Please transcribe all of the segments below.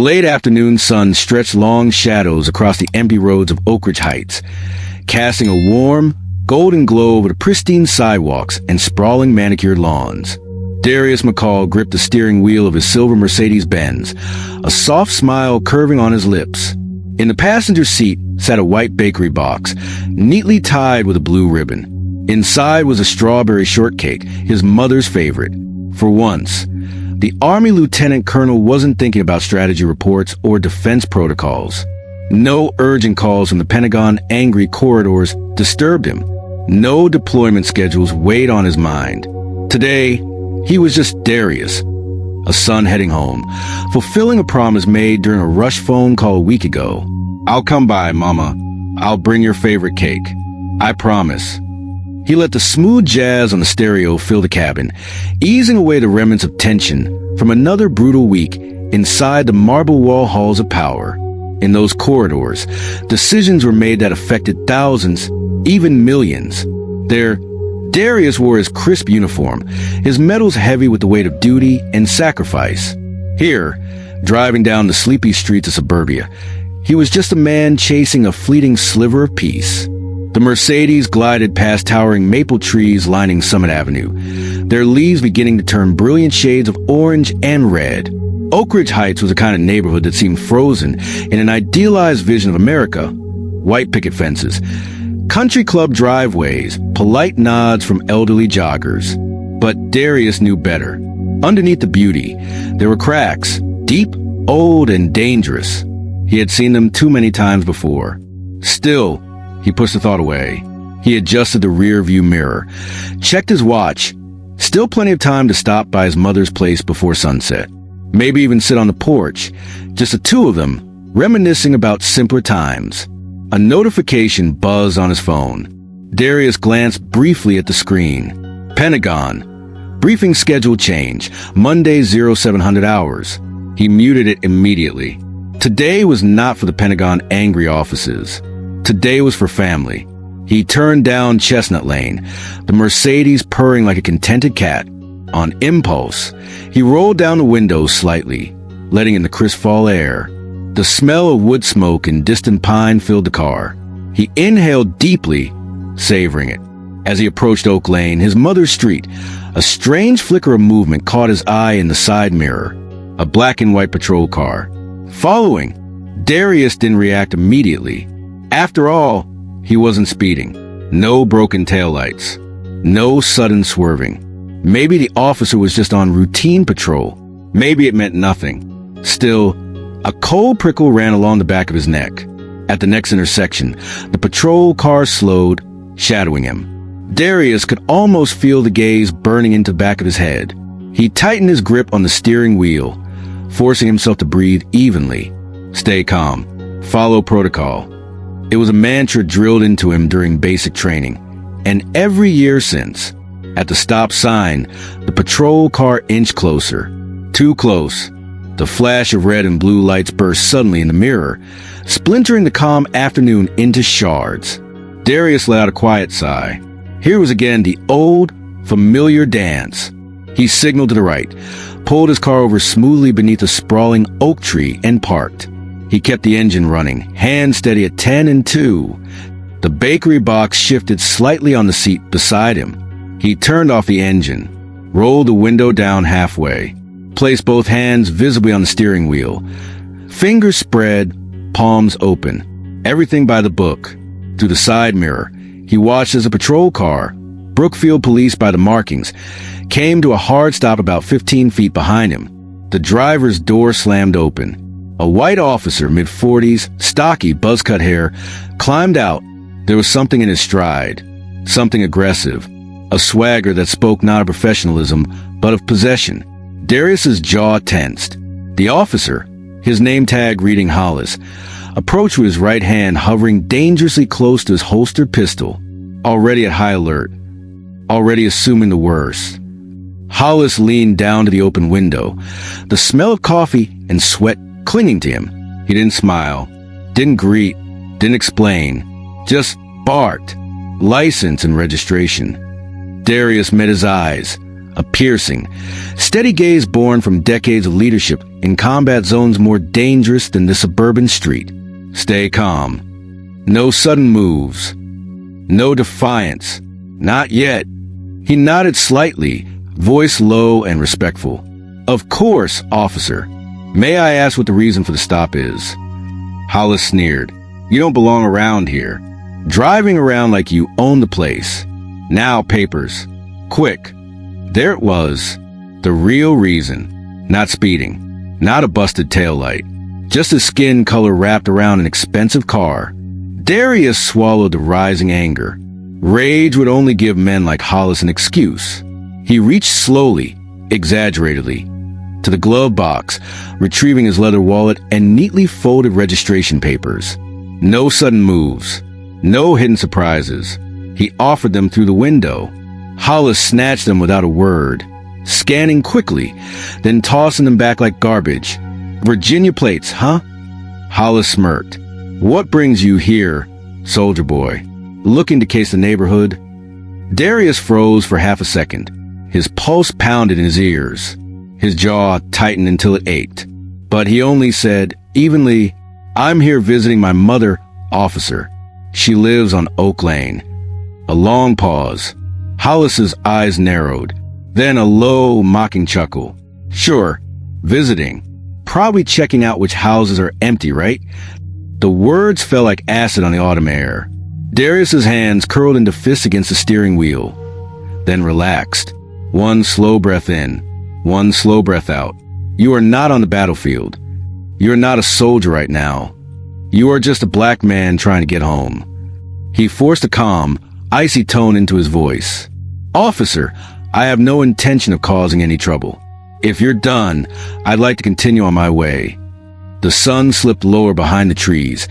late afternoon sun stretched long shadows across the empty roads of Oak Ridge Heights, casting a warm, golden glow over the pristine sidewalks and sprawling manicured lawns. Darius McCall gripped the steering wheel of his silver Mercedes-Benz, a soft smile curving on his lips. In the passenger seat sat a white bakery box, neatly tied with a blue ribbon. Inside was a strawberry shortcake, his mother's favorite. For once, the Army Lieutenant Colonel wasn't thinking about strategy reports or defense protocols. No urgent calls from the Pentagon Angry corridors disturbed him. No deployment schedules weighed on his mind. Today, he was just Darius, a son heading home, fulfilling a promise made during a rush phone call a week ago. "I'll come by, Mama. I'll bring your favorite cake. I promise." He let the smooth jazz on the stereo fill the cabin, easing away the remnants of tension from another brutal week inside the marble wall halls of power. In those corridors, decisions were made that affected thousands, even millions. There, Darius wore his crisp uniform, his medals heavy with the weight of duty and sacrifice. Here, driving down the sleepy streets of suburbia, he was just a man chasing a fleeting sliver of peace. The Mercedes glided past towering maple trees lining Summit Avenue, their leaves beginning to turn brilliant shades of orange and red. Oak Ridge Heights was a kind of neighborhood that seemed frozen in an idealized vision of America. White picket fences, country club driveways, polite nods from elderly joggers. But Darius knew better. Underneath the beauty, there were cracks, deep, old, and dangerous. He had seen them too many times before. Still, he pushed the thought away. He adjusted the rear-view mirror, checked his watch. Still plenty of time to stop by his mother's place before sunset. Maybe even sit on the porch, just the two of them, reminiscing about simpler times. A notification buzzed on his phone. Darius glanced briefly at the screen. Pentagon. Briefing schedule change. Monday 0700 hours. He muted it immediately. Today was not for the Pentagon Angry offices. Today was for family. He turned down Chestnut Lane, the Mercedes purring like a contented cat. On impulse, he rolled down the window slightly, letting in the crisp fall air. The smell of wood smoke and distant pine filled the car. He inhaled deeply, savoring it. As he approached Oak Lane, his mother's street, a strange flicker of movement caught his eye in the side mirror. A black and white patrol car. Following, Darius didn't react immediately. After all, he wasn't speeding. No broken taillights. No sudden swerving. Maybe the officer was just on routine patrol. Maybe it meant nothing. Still, a cold prickle ran along the back of his neck. At the next intersection, the patrol car slowed, shadowing him. Darius could almost feel the gaze burning into the back of his head. He tightened his grip on the steering wheel, forcing himself to breathe evenly. Stay calm. Follow protocol. It was a mantra drilled into him during basic training. And every year since, at the stop sign, the patrol car inched closer. Too close. The flash of red and blue lights burst suddenly in the mirror, splintering the calm afternoon into shards. Darius let out a quiet sigh. Here was again the old, familiar dance. He signaled to the right, pulled his car over smoothly beneath a sprawling oak tree, and parked. He kept the engine running, hands steady at 10 and 2. The bakery box shifted slightly on the seat beside him. He turned off the engine, rolled the window down halfway, placed both hands visibly on the steering wheel. Fingers spread, palms open. Everything by the book. Through the side mirror, he watched as a patrol car, Brookfield Police by the markings, came to a hard stop about 15 feet behind him. The driver's door slammed open. A white officer, mid-40s, stocky, buzz-cut hair, climbed out. There was something in his stride, something aggressive, a swagger that spoke not of professionalism, but of possession. Darius's jaw tensed. The officer, his name tag reading Hollis, approached with his right hand hovering dangerously close to his holstered pistol, already at high alert, already assuming the worst. Hollis leaned down to the open window, the smell of coffee and sweat clinging to him. He didn't smile, didn't greet, didn't explain, just barked. License and registration. Darius met his eyes, a piercing, steady gaze born from decades of leadership in combat zones more dangerous than the suburban street. Stay calm. No sudden moves. No defiance. Not yet. He nodded slightly, voice low and respectful. Of course, officer. May I ask what the reason for the stop is? Hollis sneered. You don't belong around here. Driving around like you own the place. Now papers. Quick. There it was. The real reason. Not speeding. Not a busted taillight. Just his skin color wrapped around an expensive car. Darius swallowed the rising anger. Rage would only give men like Hollis an excuse. He reached slowly, exaggeratedly, to the glove box, retrieving his leather wallet and neatly folded registration papers. No sudden moves. No hidden surprises. He offered them through the window. Hollis snatched them without a word, scanning quickly, then tossing them back like garbage. Virginia plates, huh? Hollis smirked. What brings you here, soldier boy? Looking to case the neighborhood? Darius froze for half a second. His pulse pounded in his ears. His jaw tightened until it ached. But he only said, evenly, I'm here visiting my mother, officer. She lives on Oak Lane. A long pause. Hollis's eyes narrowed. Then a low, mocking chuckle. Sure, visiting. Probably checking out which houses are empty, right? The words fell like acid on the autumn air. Darius's hands curled into fists against the steering wheel, then relaxed. One slow breath in, one slow breath out. You are not on the battlefield. You are not a soldier right now. You are just a black man trying to get home. He forced a calm, icy tone into his voice. Officer, I have no intention of causing any trouble. If you're done, I'd like to continue on my way. The sun slipped lower behind the trees,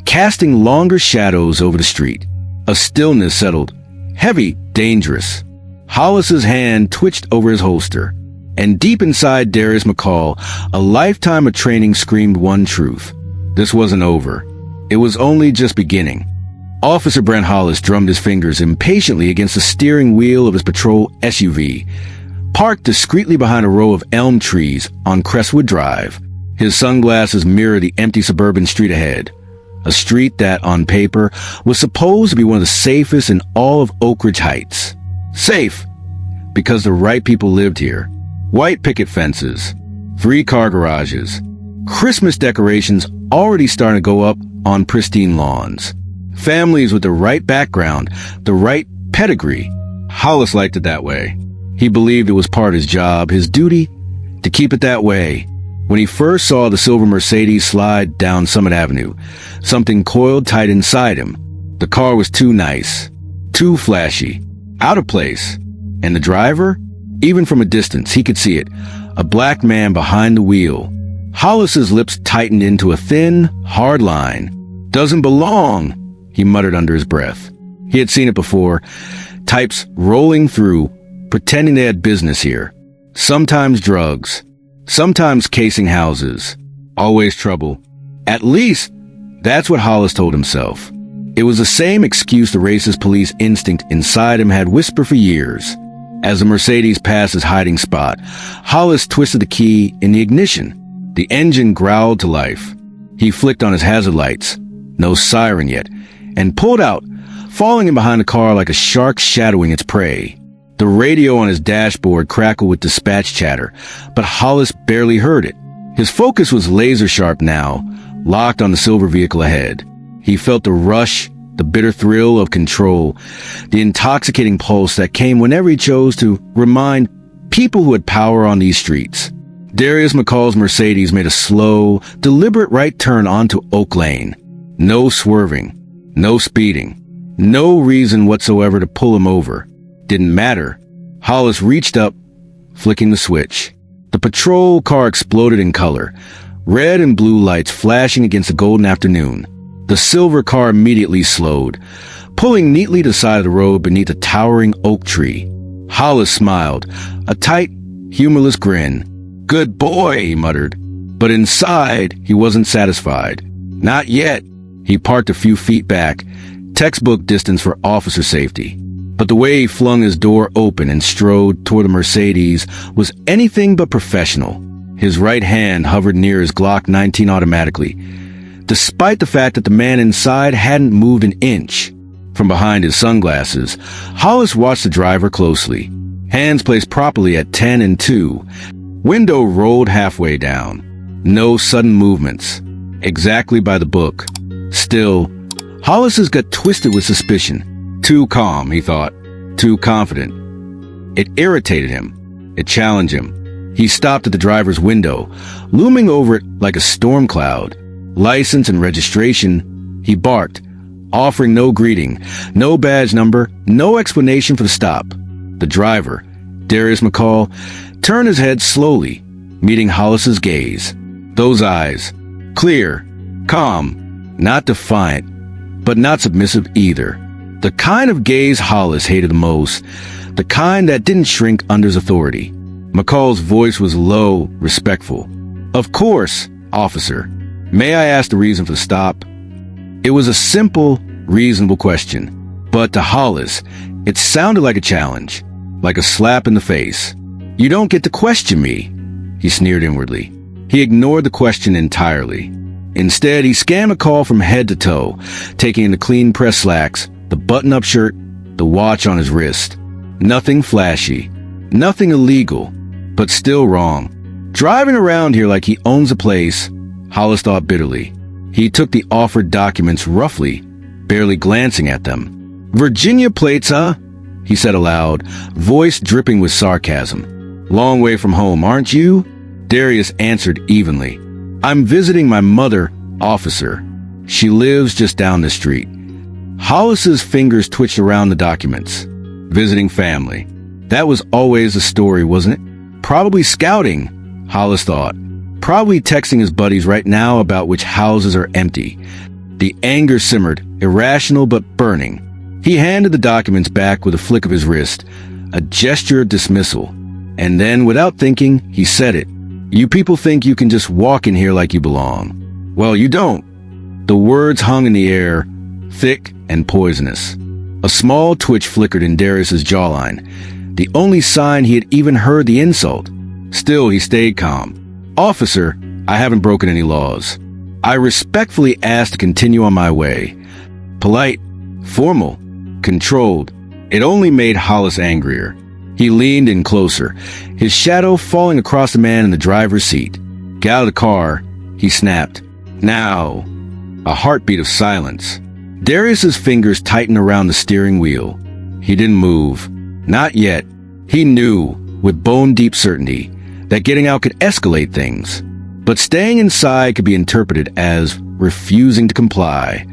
casting longer shadows over the street. A stillness settled, heavy, dangerous. Hollis's hand twitched over his holster, and deep inside Darius McCall, a lifetime of training screamed one truth. This wasn't over. It was only just beginning. Officer Brent Hollis drummed his fingers impatiently against the steering wheel of his patrol SUV, parked discreetly behind a row of elm trees on Crestwood Drive. His sunglasses mirrored the empty suburban street ahead, a street that, on paper, was supposed to be one of the safest in all of Oak Ridge Heights. Safe, because the right people lived here. White picket fences, 3-car garages, Christmas decorations already starting to go up on pristine lawns. Families with the right background, the right pedigree. Hollis liked it that way. He believed it was part of his job, his duty, to keep it that way. When he first saw the silver Mercedes slide down Summit Avenue, something coiled tight inside him. The car was too nice, too flashy, out of place. And the driver? Even from a distance, he could see it. A black man behind the wheel. Hollis's lips tightened into a thin, hard line. Doesn't belong, he muttered under his breath. He had seen it before. Types rolling through, pretending they had business here. Sometimes drugs. Sometimes casing houses. Always trouble. At least, that's what Hollis told himself. It was the same excuse the racist police instinct inside him had whispered for years. As the Mercedes passed his hiding spot, Hollis twisted the key in the ignition. The engine growled to life. He flicked on his hazard lights, no siren yet, and pulled out, falling in behind the car like a shark shadowing its prey. The radio on his dashboard crackled with dispatch chatter, but Hollis barely heard it. His focus was laser sharp now, locked on the silver vehicle ahead. He felt the rush, the bitter thrill of control, the intoxicating pulse that came whenever he chose to remind people who had power on these streets. Darius McCall's Mercedes made a slow, deliberate right turn onto Oak Lane. No swerving, no speeding, no reason whatsoever to pull him over. Didn't matter. Hollis reached up, flicking the switch. The patrol car exploded in color, red and blue lights flashing against the golden afternoon. The silver car immediately slowed, pulling neatly to the side of the road beneath a towering oak tree. Hollis smiled, a tight, humorless grin. Good boy, he muttered. But inside, he wasn't satisfied. Not yet. He parked a few feet back, textbook distance for officer safety. But the way he flung his door open and strode toward the Mercedes was anything but professional. His right hand hovered near his Glock 19 automatically, despite the fact that the man inside hadn't moved an inch. From behind his sunglasses, Hollis watched the driver closely. Hands placed properly at 10 and 2. Window rolled halfway down. No sudden movements. Exactly by the book. Still, Hollis's gut twisted with suspicion. Too calm, he thought. Too confident. It irritated him. It challenged him. He stopped at the driver's window, looming over it like a storm cloud. License and registration, he barked, offering no greeting, no badge number, no explanation for the stop. The driver, Darius McCall, turned his head slowly, meeting Hollis's gaze. Those eyes, clear, calm, not defiant, but not submissive either. The kind of gaze Hollis hated the most, the kind that didn't shrink under his authority. McCall's voice was low, respectful. "Of course, officer. May I ask the reason for the stop?" It was a simple, reasonable question, but to Hollis, it sounded like a challenge, like a slap in the face. "You don't get to question me," he sneered inwardly. He ignored the question entirely. Instead, he scanned McCall from head to toe, taking in the clean pressed slacks, the button-up shirt, the watch on his wrist. Nothing flashy, nothing illegal, but still wrong. Driving around here like he owns the place, Hollis thought bitterly. He took the offered documents roughly, barely glancing at them. "Virginia plates, huh?" he said aloud, voice dripping with sarcasm. "Long way from home, aren't you?" Darius answered evenly. "I'm visiting my mother, officer. She lives just down the street." Hollis's fingers twitched around the documents. Visiting family. That was always the story, wasn't it? Probably scouting, Hollis thought. Probably texting his buddies right now about which houses are empty. The anger simmered, irrational but burning. He handed the documents back with a flick of his wrist, a gesture of dismissal. And then, without thinking, he said it. "You people think you can just walk in here like you belong. Well, you don't." The words hung in the air, thick and poisonous. A small twitch flickered in Darius's jawline, the only sign he had even heard the insult. Still, he stayed calm. "Officer, I haven't broken any laws. I respectfully ask to continue on my way." Polite, formal, controlled. It only made Hollis angrier. He leaned in closer, his shadow falling across the man in the driver's seat. "Get out of the car," he snapped. "Now." A heartbeat of silence. Darius's fingers tightened around the steering wheel. He didn't move. Not yet. He knew, with bone-deep certainty, that getting out could escalate things. But staying inside could be interpreted as refusing to comply.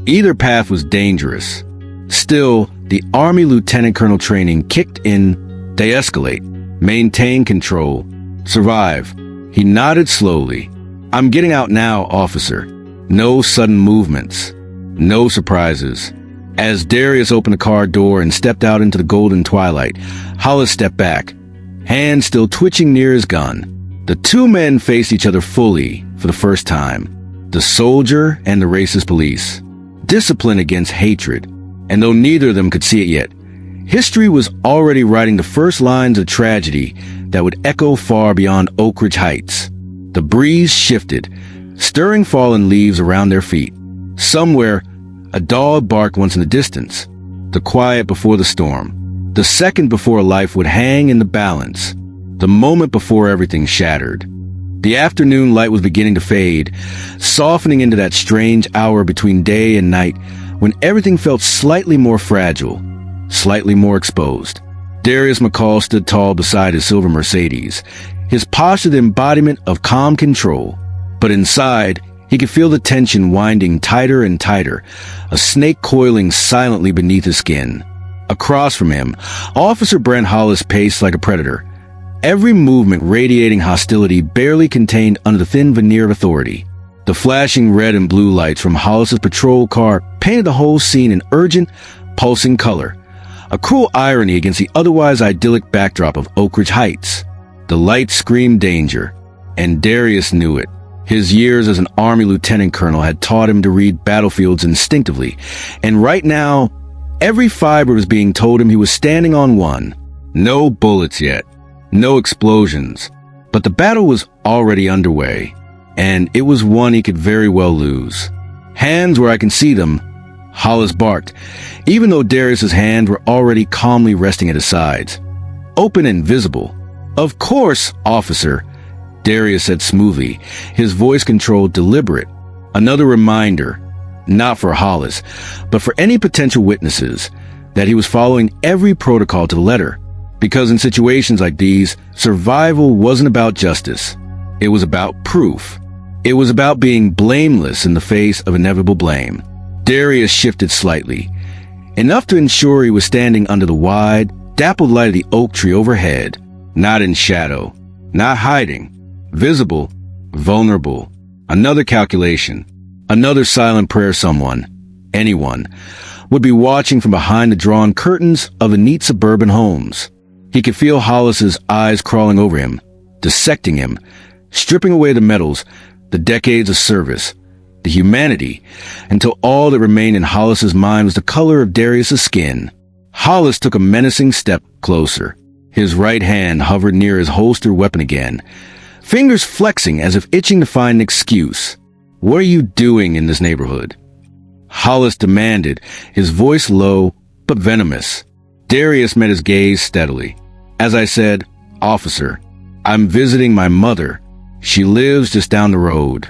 Either path was dangerous. Still, the Army Lieutenant Colonel training kicked in. De-escalate. Maintain control. Survive. He nodded slowly. "I'm getting out now, officer." No sudden movements. No surprises. As Darius opened the car door and stepped out into the golden twilight, Hollis stepped back, hands still twitching near his gun. The two men faced each other fully for the first time. The soldier and the racist police. Discipline against hatred. And though neither of them could see it yet, history was already writing the first lines of tragedy that would echo far beyond Oak Ridge Heights. The breeze shifted, stirring fallen leaves around their feet. Somewhere, a dog barked once in the distance. The quiet before the storm. The second before life would hang in the balance. The moment before everything shattered. The afternoon light was beginning to fade, softening into that strange hour between day and night when everything felt slightly more fragile, slightly more exposed. Darius McCall stood tall beside his silver Mercedes, his posture the embodiment of calm control. But inside, he could feel the tension winding tighter and tighter, a snake coiling silently beneath his skin. Across from him, Officer Brent Hollis paced like a predator, every movement radiating hostility barely contained under the thin veneer of authority. The flashing red and blue lights from Hollis's patrol car painted the whole scene in urgent, pulsing color, a cruel irony against the otherwise idyllic backdrop of Oak Ridge Heights. The lights screamed danger, and Darius knew it. His years as an Army lieutenant colonel had taught him to read battlefields instinctively, and right now, Every fiber was being told him he was standing on one. No bullets yet. No explosions. But the battle was already underway, and it was one he could very well lose. "Hands where I can see them," Hollis barked, even though Darius's hands were already calmly resting at his sides. "Open and visible." "Of course, officer," Darius said smoothly, his voice controlled, deliberate. Another reminder, not for Hollis, but for any potential witnesses, that he was following every protocol to the letter. Because in situations like these, survival wasn't about justice. It was about proof. It was about being blameless in the face of inevitable blame. Darius shifted slightly, enough to ensure he was standing under the wide, dappled light of the oak tree overhead, not in shadow, not hiding, visible, vulnerable. Another calculation, another silent prayer someone, anyone, would be watching from behind the drawn curtains of the neat suburban homes. He could feel Hollis's eyes crawling over him, dissecting him, stripping away the medals, the decades of service, the humanity, until all that remained in Hollis's mind was the color of Darius's skin. Hollis took a menacing step closer. His right hand hovered near his holstered weapon again, fingers flexing as if itching to find an excuse. "What are you doing in this neighborhood?" Hollis demanded, his voice low but venomous. Darius met his gaze steadily. "As I said, officer, I'm visiting my mother. She lives just down the road."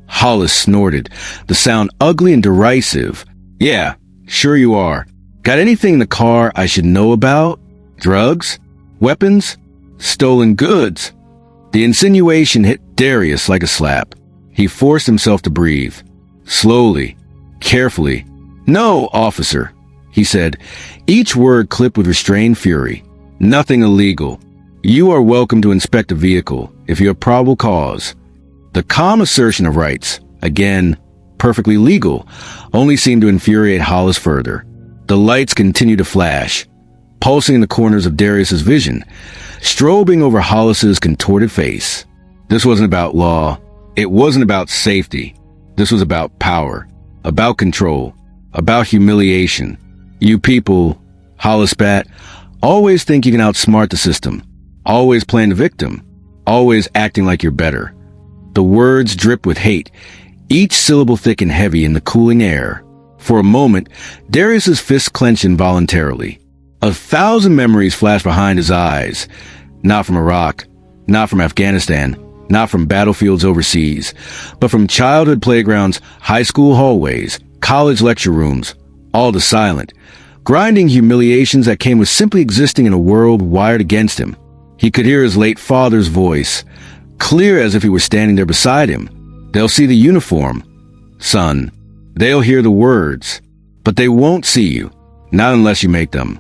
Hollis snorted, the sound ugly and derisive. "Yeah, sure you are. Got anything in the car I should know about? Drugs? Weapons? Stolen goods?" The insinuation hit Darius like a slap. He forced himself to breathe. Slowly, carefully. "No, officer," he said, each word clipped with restrained fury. "Nothing illegal. You are welcome to inspect a vehicle if you have probable cause." The calm assertion of rights, again, perfectly legal, only seemed to infuriate Hollis further. The lights continued to flash, pulsing in the corners of Darius's vision, strobing over Hollis's contorted face. This wasn't about law. It wasn't about safety. This was about power, about control, about humiliation. "You people," Hollis spat, "always think you can outsmart the system, always playing the victim, always acting like you're better." The words dripped with hate, each syllable thick and heavy in the cooling air. For a moment, Darius's fists clenched involuntarily. 1,000 memories flashed behind his eyes. Not from Iraq, not from Afghanistan, not from battlefields overseas, but from childhood playgrounds, high school hallways, college lecture rooms, all the silent, grinding humiliations that came with simply existing in a world wired against him. He could hear his late father's voice, clear as if he were standing there beside him. "They'll see the uniform, son. They'll hear the words, but they won't see you, not unless you make them."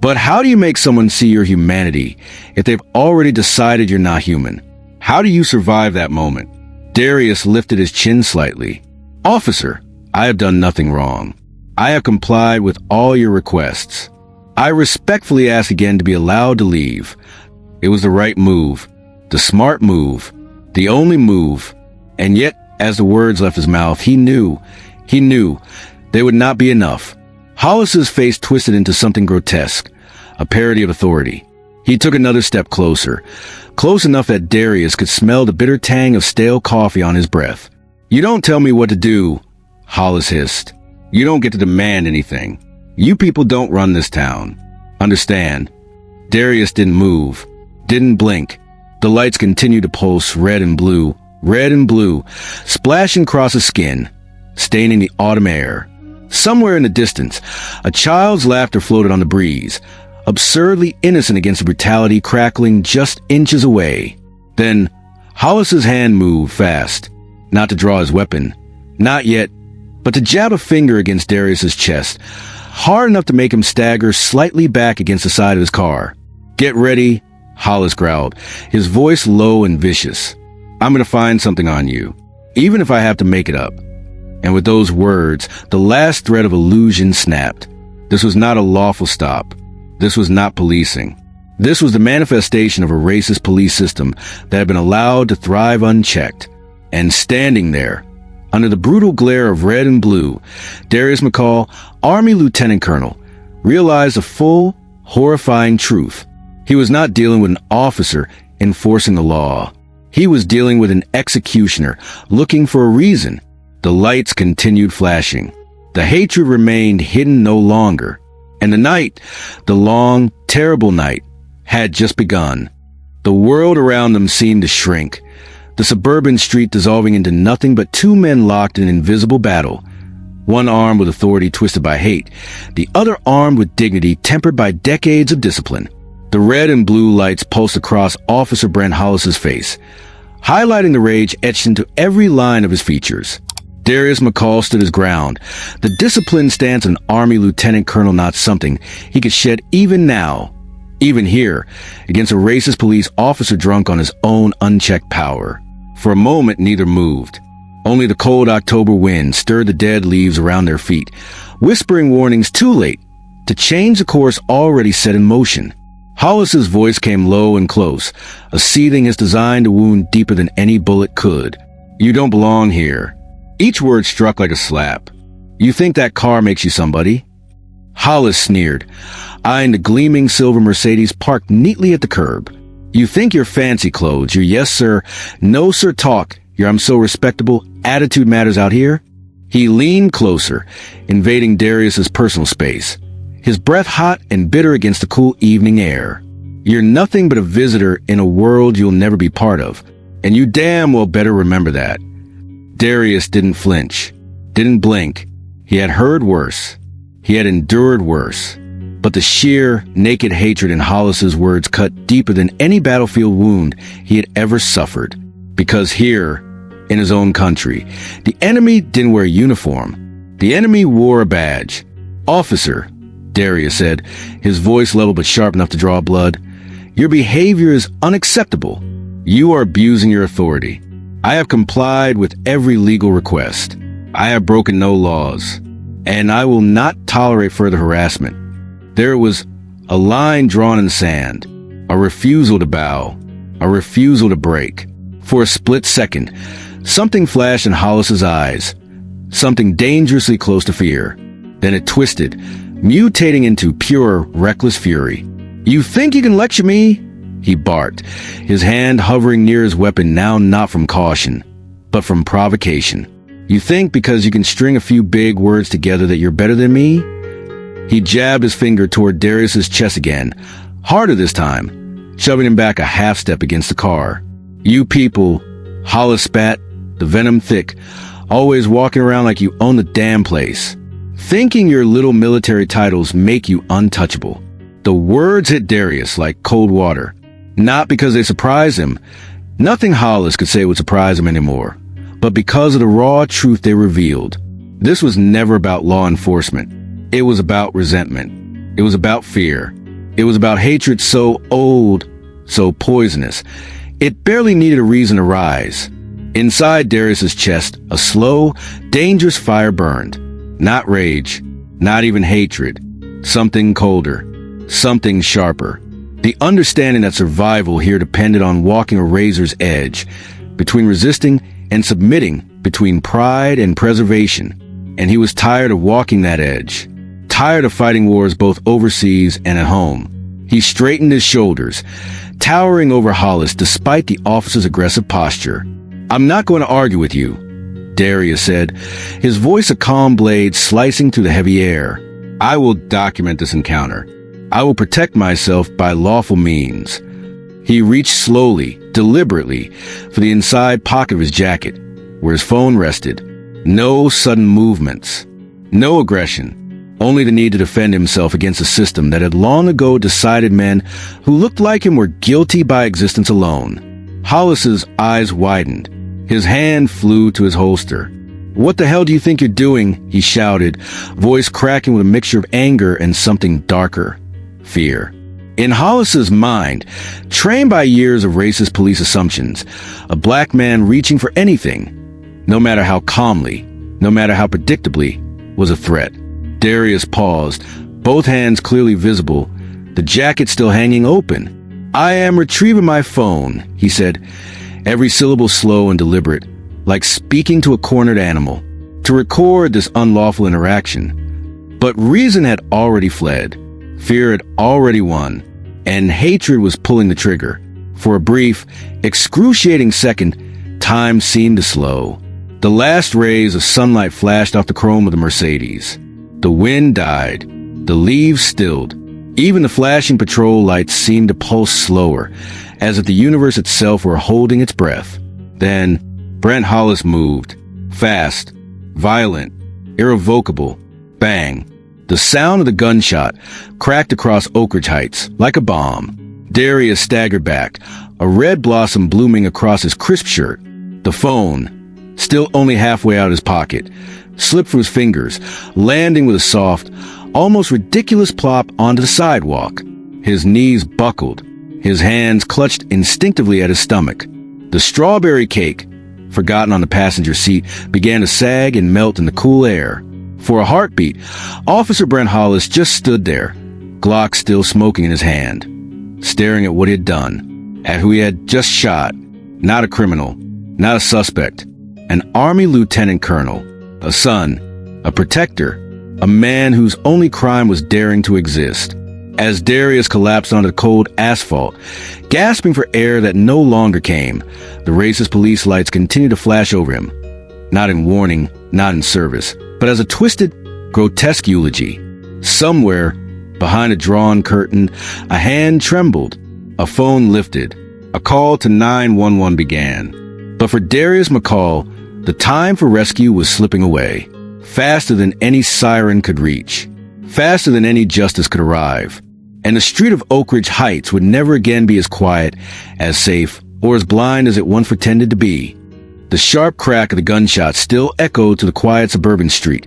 But how do you make someone see your humanity if they've already decided you're not human? How do you survive that moment? Darius lifted his chin slightly. "Officer, I have done nothing wrong. I have complied with all your requests. I respectfully ask again to be allowed to leave. It was the right move, the smart move, the only move." And yet, as the words left his mouth, he knew they would not be enough. Hollis's face twisted into something grotesque, a parody of authority. He took another step closer, close enough that Darius could smell the bitter tang of stale coffee on his breath. "You don't tell me what to do," Hollis hissed. "You don't get to demand anything. You people don't run this town. Understand?" Darius didn't move, didn't blink. The lights continued to pulse red and blue, splashing across his skin, staining the autumn air. Somewhere in the distance, a child's laughter floated on the breeze, absurdly innocent against the brutality crackling just inches away. Then, Hollis's hand moved fast, not to draw his weapon, not yet, but to jab a finger against Darius's chest, hard enough to make him stagger slightly back against the side of his car. "Get ready," Hollis growled, his voice low and vicious. "I'm gonna find something on you, even if I have to make it up." And with those words, the last thread of illusion snapped. This was not a lawful stop. This was not policing. This was the manifestation of a racist police system that had been allowed to thrive unchecked. And standing there, Under the brutal glare of red and blue, Darius McCall, Army Lieutenant Colonel, realized the full, horrifying truth. He was not dealing with an officer enforcing the law. He was dealing with an executioner looking for a reason. The lights continued flashing. The hatred remained hidden no longer. And the night, the long, terrible night, had just begun. The world around them seemed to shrink, the suburban street dissolving into nothing but two men locked in invisible battle, one armed with authority twisted by hate, the other armed with dignity tempered by decades of discipline. The red and blue lights pulsed across Officer Brent Hollis's face, highlighting the rage etched into every line of his features. Darius McCall stood his ground, the disciplined stance of an Army Lieutenant Colonel not something he could shed even now, even here, against a racist police officer drunk on his own unchecked power. For a moment, neither moved. Only the cold October wind stirred the dead leaves around their feet, whispering warnings too late to change the course already set in motion. Hollis's voice came low and close, a seething his designed to wound deeper than any bullet could. "You don't belong here." Each word struck like a slap. "You think that car makes you somebody?" Hollis sneered, eyeing the gleaming silver Mercedes parked neatly at the curb. "You think your fancy clothes, your yes sir, no sir talk, your I'm so respectable attitude matters out here?" He leaned closer, invading Darius's personal space, his breath hot and bitter against the cool evening air. "You're nothing but a visitor in a world you'll never be part of, and you damn well better remember that." Darius didn't flinch, didn't blink. He had heard worse. He had endured worse. But the sheer, naked hatred in Hollis's words cut deeper than any battlefield wound he had ever suffered. Because here, in his own country, the enemy didn't wear a uniform. The enemy wore a badge. "Officer," Darius said, his voice level but sharp enough to draw blood, "your behavior is unacceptable. You are abusing your authority. I have complied with every legal request. I have broken no laws, and I will not tolerate further harassment." There was a line drawn in the sand, a refusal to bow, a refusal to break. For a split second, something flashed in Hollis's eyes, something dangerously close to fear. Then it twisted, mutating into pure, reckless fury. "You think you can lecture me?" he barked, his hand hovering near his weapon now not from caution, but from provocation. "You think because you can string a few big words together that you're better than me?" He jabbed his finger toward Darius's chest again, harder this time, shoving him back a half step against the car. "You people," Hollis spat, the venom thick, "always walking around like you own the damn place, thinking your little military titles make you untouchable." The words hit Darius like cold water, not because they surprised him. Nothing Hollis could say would surprise him anymore, but because of the raw truth they revealed. This was never about law enforcement. It was about resentment. It was about fear. It was about hatred so old, so poisonous, it barely needed a reason to rise. Inside Darius's chest, a slow, dangerous fire burned. Not rage, not even hatred. Something colder, something sharper. The understanding that survival here depended on walking a razor's edge, between resisting and submitting, between pride and preservation. And he was tired of walking that edge. Tired of fighting wars both overseas and at home. He straightened his shoulders, towering over Hollis despite the officer's aggressive posture. "I'm not going to argue with you," Darius said, his voice a calm blade slicing through the heavy air. "I will document this encounter. I will protect myself by lawful means." He reached slowly, deliberately, for the inside pocket of his jacket, where his phone rested. No sudden movements. No aggression. Only the need to defend himself against a system that had long ago decided men who looked like him were guilty by existence alone. Hollis's eyes widened. His hand flew to his holster. "What the hell do you think you're doing?" he shouted, voice cracking with a mixture of anger and something darker. Fear. In Hollis's mind, trained by years of racist police assumptions, a black man reaching for anything, no matter how calmly, no matter how predictably, was a threat. Darius paused, both hands clearly visible, the jacket still hanging open. "I am retrieving my phone," he said, every syllable slow and deliberate, like speaking to a cornered animal, to record this unlawful interaction. But reason had already fled, fear had already won, and hatred was pulling the trigger. For a brief, excruciating second, time seemed to slow. The last rays of sunlight flashed off the chrome of the Mercedes. The wind died. The leaves stilled. Even the flashing patrol lights seemed to pulse slower, as if the universe itself were holding its breath. Then, Brent Hollis moved. Fast, violent, irrevocable. Bang. The sound of the gunshot cracked across Oak Ridge Heights like a bomb. Darius staggered back, a red blossom blooming across his crisp shirt. The phone, still only halfway out of his pocket, slipped from his fingers, landing with a soft, almost ridiculous plop onto the sidewalk. His knees buckled. His hands clutched instinctively at his stomach. The strawberry cake, forgotten on the passenger seat, began to sag and melt in the cool air. For a heartbeat, Officer Brent Hollis just stood there, Glock still smoking in his hand, staring at what he had done, at who he had just shot. Not a criminal, not a suspect, an Army lieutenant colonel, a son, a protector, a man whose only crime was daring to exist. As Darius collapsed onto the cold asphalt, gasping for air that no longer came, the racist police lights continued to flash over him. Not in warning, not in service, but as a twisted, grotesque eulogy. Somewhere, behind a drawn curtain, a hand trembled, a phone lifted, a call to 911 began. But for Darius McCall, the time for rescue was slipping away, faster than any siren could reach, faster than any justice could arrive. And the street of Oak Ridge Heights would never again be as quiet, as safe, or as blind as it once pretended to be. The sharp crack of the gunshot still echoed to the quiet suburban street,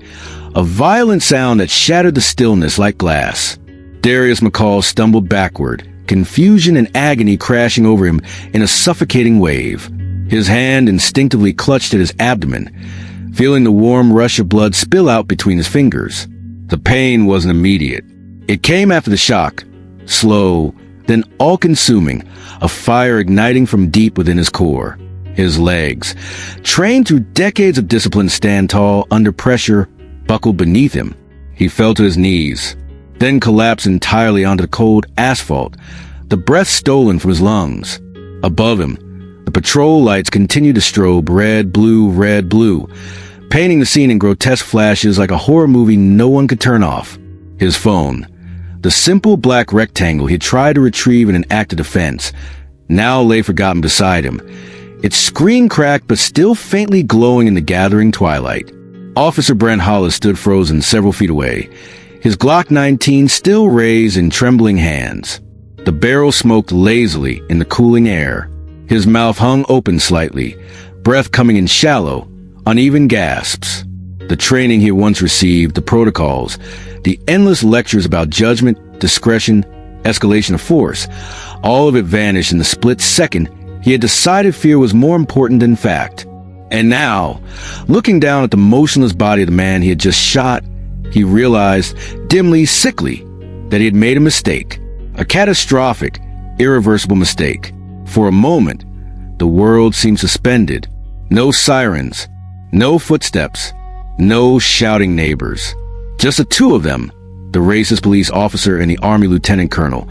a violent sound that shattered the stillness like glass. Darius McCall stumbled backward, confusion and agony crashing over him in a suffocating wave. His hand instinctively clutched at his abdomen, feeling the warm rush of blood spill out between his fingers. The pain wasn't immediate. It came after the shock, slow, then all-consuming, a fire igniting from deep within his core. His legs, trained through decades of discipline to stand tall under pressure, buckled beneath him. He fell to his knees, then collapsed entirely onto the cold asphalt, the breath stolen from his lungs. Above him, the patrol lights continued to strobe red, blue, painting the scene in grotesque flashes like a horror movie no one could turn off. His phone, the simple black rectangle he had tried to retrieve in an act of defense, now lay forgotten beside him, its screen cracked but still faintly glowing in the gathering twilight. Officer Brent Hollis stood frozen several feet away, his Glock 19 still raised in trembling hands. The barrel smoked lazily in the cooling air. His mouth hung open slightly, breath coming in shallow, uneven gasps. The training he had once received, the protocols, the endless lectures about judgment, discretion, escalation of force, all of it vanished in the split second he had decided fear was more important than fact. And now, looking down at the motionless body of the man he had just shot, he realized, dimly, sickly, that he had made a mistake. A catastrophic, irreversible mistake. For a moment, the world seemed suspended. No sirens, no footsteps, no shouting neighbors. Just the two of them, the racist police officer and the Army lieutenant colonel,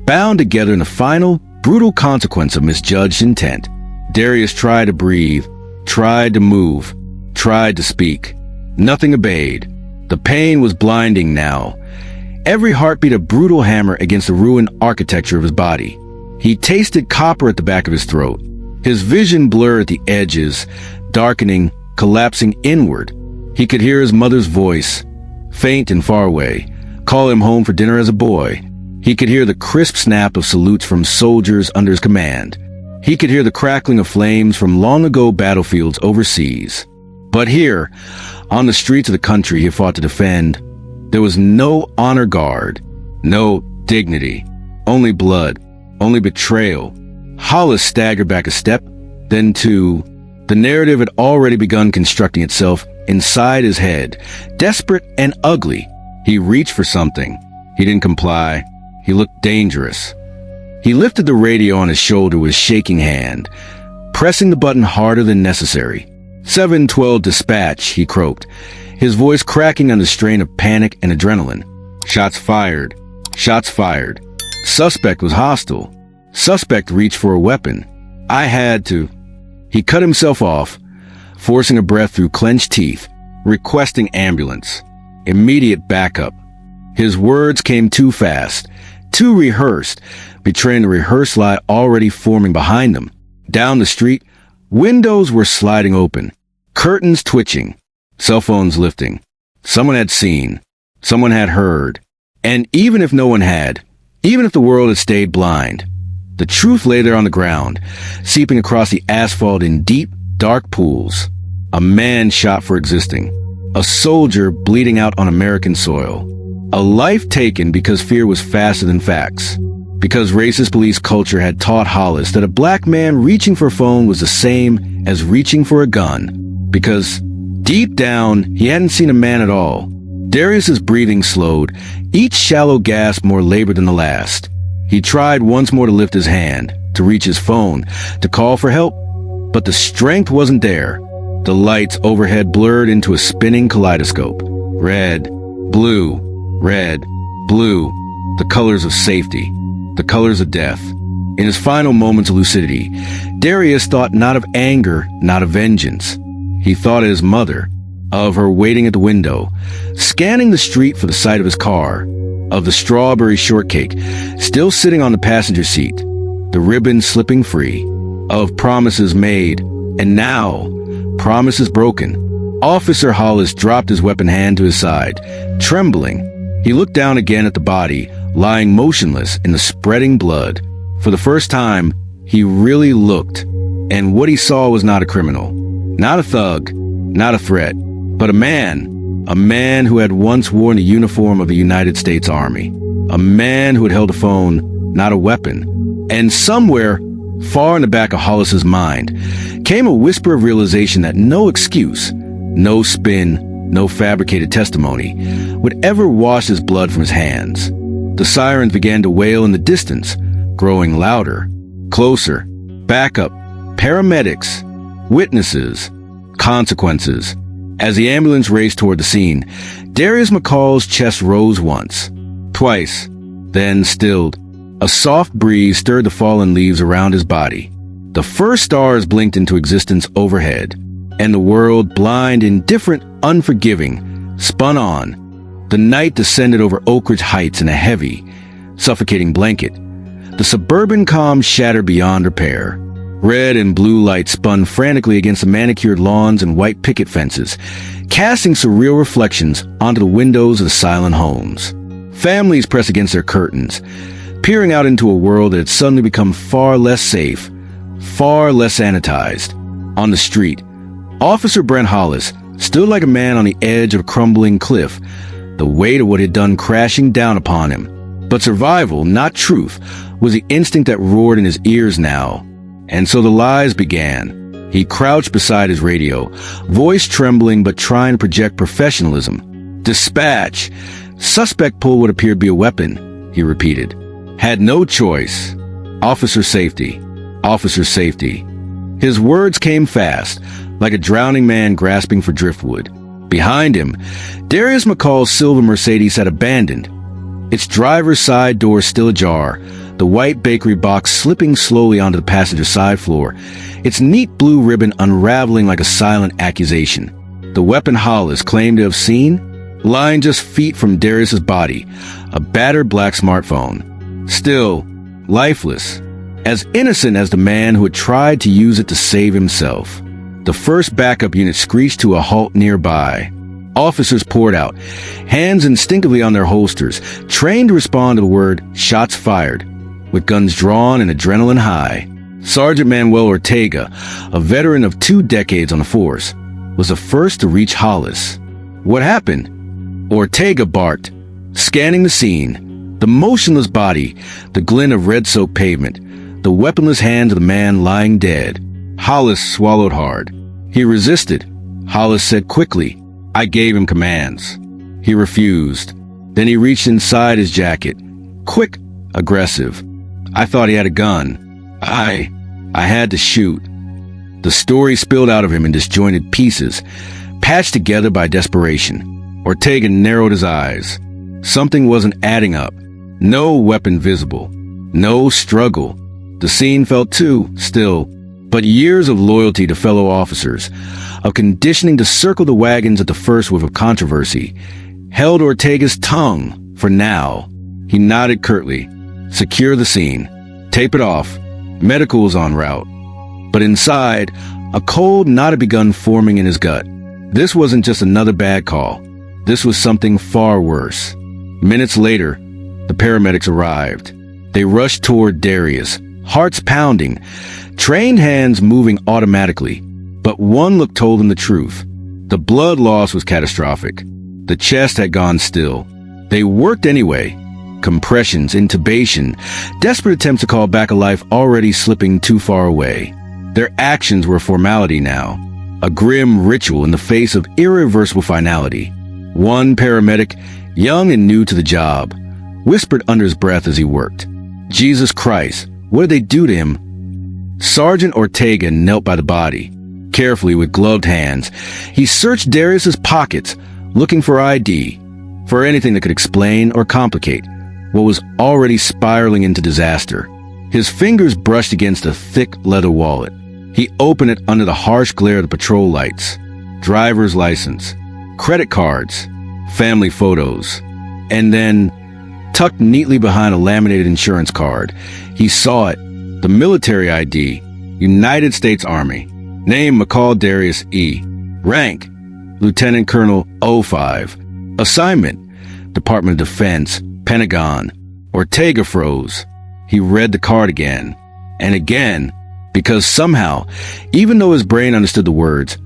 bound together in the final, brutal consequence of misjudged intent. Darius tried to breathe, tried to move, tried to speak. Nothing obeyed. The pain was blinding now. Every heartbeat a brutal hammer against the ruined architecture of his body. He tasted copper at the back of his throat. His vision blurred at the edges, darkening, collapsing inward. He could hear his mother's voice, faint and far away, call him home for dinner as a boy. He could hear the crisp snap of salutes from soldiers under his command. He could hear the crackling of flames from long-ago battlefields overseas. But here, on the streets of the country he fought to defend, there was no honor guard, no dignity, only blood, only betrayal. Hollis staggered back a step, then two. The narrative had already begun constructing itself inside his head, desperate and ugly. He reached for something. He didn't comply. He looked dangerous. He lifted the radio on his shoulder with a shaking hand, pressing the button harder than necessary. 712 dispatch, he croaked, his voice cracking under the strain of panic and adrenaline. Shots fired. Shots fired. Suspect was hostile. Suspect reached for a weapon. I had to. He cut himself off, forcing a breath through clenched teeth, requesting ambulance. Immediate backup. His words came too fast, too rehearsed, betraying the rehearsed lie already forming behind them. Down the street, windows were sliding open, curtains twitching, cell phones lifting. Someone had seen. Someone had heard. And even if no one had, even if the world had stayed blind, the truth lay there on the ground, seeping across the asphalt in deep, dark pools. A man shot for existing. A soldier bleeding out on American soil. A life taken because fear was faster than facts. Because racist police culture had taught Hollis that a black man reaching for a phone was the same as reaching for a gun. Because deep down, he hadn't seen a man at all. Darius's breathing slowed, each shallow gasp more labored than the last. He tried once more to lift his hand, to reach his phone, to call for help, but the strength wasn't there. The lights overhead blurred into a spinning kaleidoscope. Red, blue, red, blue, the colors of safety, the colors of death. In his final moments of lucidity, Darius thought not of anger, not of vengeance. He thought of his mother, of her waiting at the window, scanning the street for the sight of his car, of the strawberry shortcake still sitting on the passenger seat, the ribbon slipping free, of promises made, and now, promises broken. Officer Hollis dropped his weapon hand to his side, trembling. He looked down again at the body, lying motionless in the spreading blood. For the first time, he really looked, and what he saw was not a criminal, not a thug, not a threat, but a man who had once worn the uniform of the United States Army, a man who had held a phone, not a weapon. And somewhere, far in the back of Hollis's mind, came a whisper of realization that no excuse, no spin, no fabricated testimony would ever wash his blood from his hands. The sirens began to wail in the distance, growing louder, closer, backup, paramedics, witnesses, consequences. As the ambulance raced toward the scene, Darius McCall's chest rose once, twice, then stilled. A soft breeze stirred the fallen leaves around his body. The first stars blinked into existence overhead, and the world, blind, indifferent, unforgiving, spun on. The night descended over Oak Ridge Heights in a heavy, suffocating blanket. The suburban calm shattered beyond repair. Red and blue lights spun frantically against the manicured lawns and white picket fences, casting surreal reflections onto the windows of the silent homes. Families pressed against their curtains, peering out into a world that had suddenly become far less safe, far less sanitized. On the street, Officer Brent Hollis stood like a man on the edge of a crumbling cliff, the weight of what had done crashing down upon him. But survival, not truth, was the instinct that roared in his ears now. And so the lies began. He crouched beside his radio, voice trembling but trying to project professionalism. Dispatch. Suspect pulled what appeared to be a weapon, he repeated. Had no choice. Officer safety. Officer safety. His words came fast, like a drowning man grasping for driftwood. Behind him, Darius McCall's silver Mercedes had abandoned, its driver's side door still ajar, the white bakery box slipping slowly onto the passenger side floor, its neat blue ribbon unraveling like a silent accusation. The weapon Hollis claimed to have seen, lying just feet from Darius's body, a battered black smartphone. Still, lifeless, as innocent as the man who had tried to use it to save himself. The first backup unit screeched to a halt nearby. Officers poured out, hands instinctively on their holsters, trained to respond to the word shots fired, with guns drawn and adrenaline high. Sergeant Manuel Ortega, a veteran of 2 decades on the force, was the first to reach Hollis. What happened? Ortega barked, scanning the scene, the motionless body, the glint of red-soaked pavement, the weaponless hands of the man lying dead. Hollis swallowed hard. He resisted. Hollis said quickly, "I gave him commands." He refused. Then he reached inside his jacket. Quick, aggressive. "I thought he had a gun. I had to shoot." The story spilled out of him in disjointed pieces, patched together by desperation. Ortega narrowed his eyes. Something wasn't adding up. No weapon visible. No struggle. The scene felt too still. But years of loyalty to fellow officers, of conditioning to circle the wagons at the first whiff of controversy, held Ortega's tongue for now. He nodded curtly. Secure the scene. Tape it off. Medical's en route. But inside, a cold knot had begun forming in his gut. This wasn't just another bad call. This was something far worse. Minutes later, the paramedics arrived. They rushed toward Darius, hearts pounding, trained hands moving automatically. But one look told them the truth. The blood loss was catastrophic. The chest had gone still. They worked anyway. Compressions, intubation, desperate attempts to call back a life already slipping too far away. Their actions were a formality now, a grim ritual in the face of irreversible finality. One paramedic, young and new to the job, whispered under his breath as he worked, "Jesus Christ, what did they do to him?" Sergeant Ortega knelt by the body. Carefully, with gloved hands, he searched Darius's pockets, looking for ID, for anything that could explain or complicate what was already spiraling into disaster. His fingers brushed against a thick leather wallet. He opened it under the harsh glare of the patrol lights. Driver's license, credit cards, family photos, and then, tucked neatly behind a laminated insurance card, he saw it, the military ID, United States Army. Name McCall Darius E. Rank, Lieutenant Colonel 05. Assignment, Department of Defense, Pentagon. Ortega froze. He read the card again, and again, because somehow, even though his brain understood the words,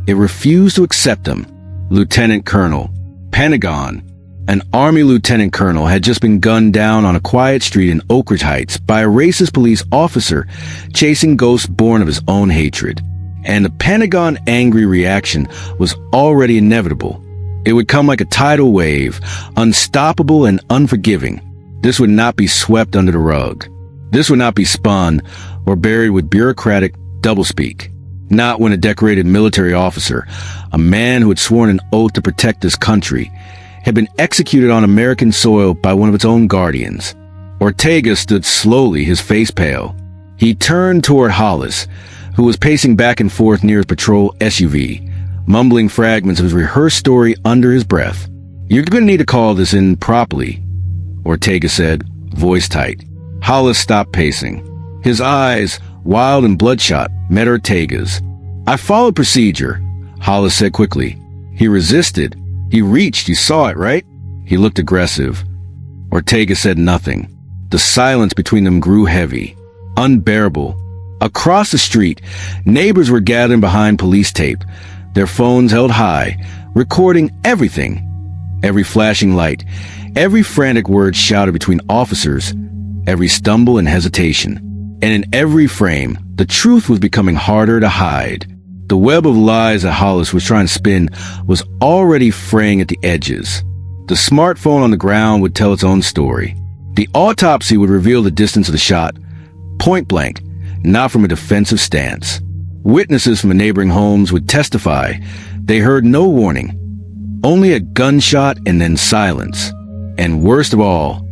it refused to accept them. Lieutenant Colonel, Pentagon. An Army lieutenant colonel had just been gunned down on a quiet street in Oakridge Heights by a racist police officer chasing ghosts born of his own hatred. And the Pentagon Angry reaction was already inevitable. It would come like a tidal wave, unstoppable and unforgiving. This would not be swept under the rug. This would not be spun or buried with bureaucratic doublespeak. Not when a decorated military officer, a man who had sworn an oath to protect this country, had been executed on American soil by one of its own guardians. Ortega stood slowly, his face pale. He turned toward Hollis, who was pacing back and forth near his patrol SUV, mumbling fragments of his rehearsed story under his breath. "You're going to need to call this in properly," Ortega said, voice tight. Hollis stopped pacing. His eyes, wild and bloodshot, met Ortega's. "I followed procedure," Hollis said quickly. "He resisted. He reached. You saw it, right?" He looked aggressive. Ortega said nothing. The silence between them grew heavy, unbearable. Across the street, neighbors were gathering behind police tape, their phones held high, recording everything. Every flashing light, every frantic word shouted between officers, every stumble and hesitation. And in every frame, the truth was becoming harder to hide. The web of lies that Hollis was trying to spin was already fraying at the edges. The smartphone on the ground would tell its own story. The autopsy would reveal the distance of the shot, point blank, not from a defensive stance. Witnesses from the neighboring homes would testify they heard no warning, only a gunshot and then silence. And worst of all,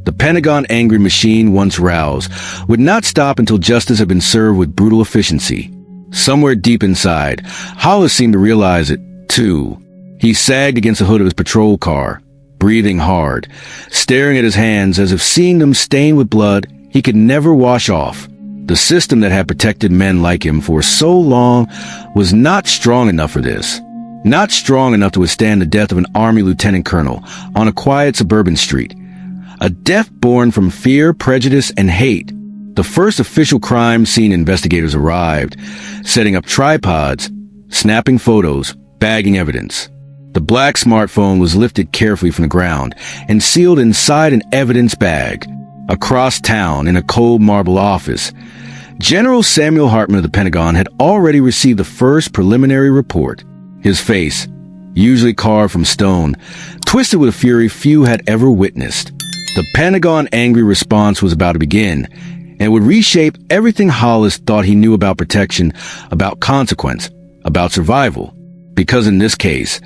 the Pentagon Angry machine, once roused, would not stop until justice had been served with brutal efficiency. Somewhere deep inside, Hollis seemed to realize it, too. He sagged against the hood of his patrol car, breathing hard, staring at his hands as if seeing them stained with blood he could never wash off. The system that had protected men like him for so long was not strong enough for this. Not strong enough to withstand the death of an Army lieutenant colonel on a quiet suburban street. A death born from fear, prejudice, and hate. The first official crime scene investigators arrived, setting up tripods, snapping photos, bagging evidence. The black smartphone was lifted carefully from the ground and sealed inside an evidence bag. Across town, in a cold marble office, General Samuel Hartman of the Pentagon had already received the first preliminary report. His face, usually carved from stone, twisted with a fury few had ever witnessed. The Pentagon Angry response was about to begin, and would reshape everything Hollis thought he knew about protection, about consequence, about survival. Because in this case,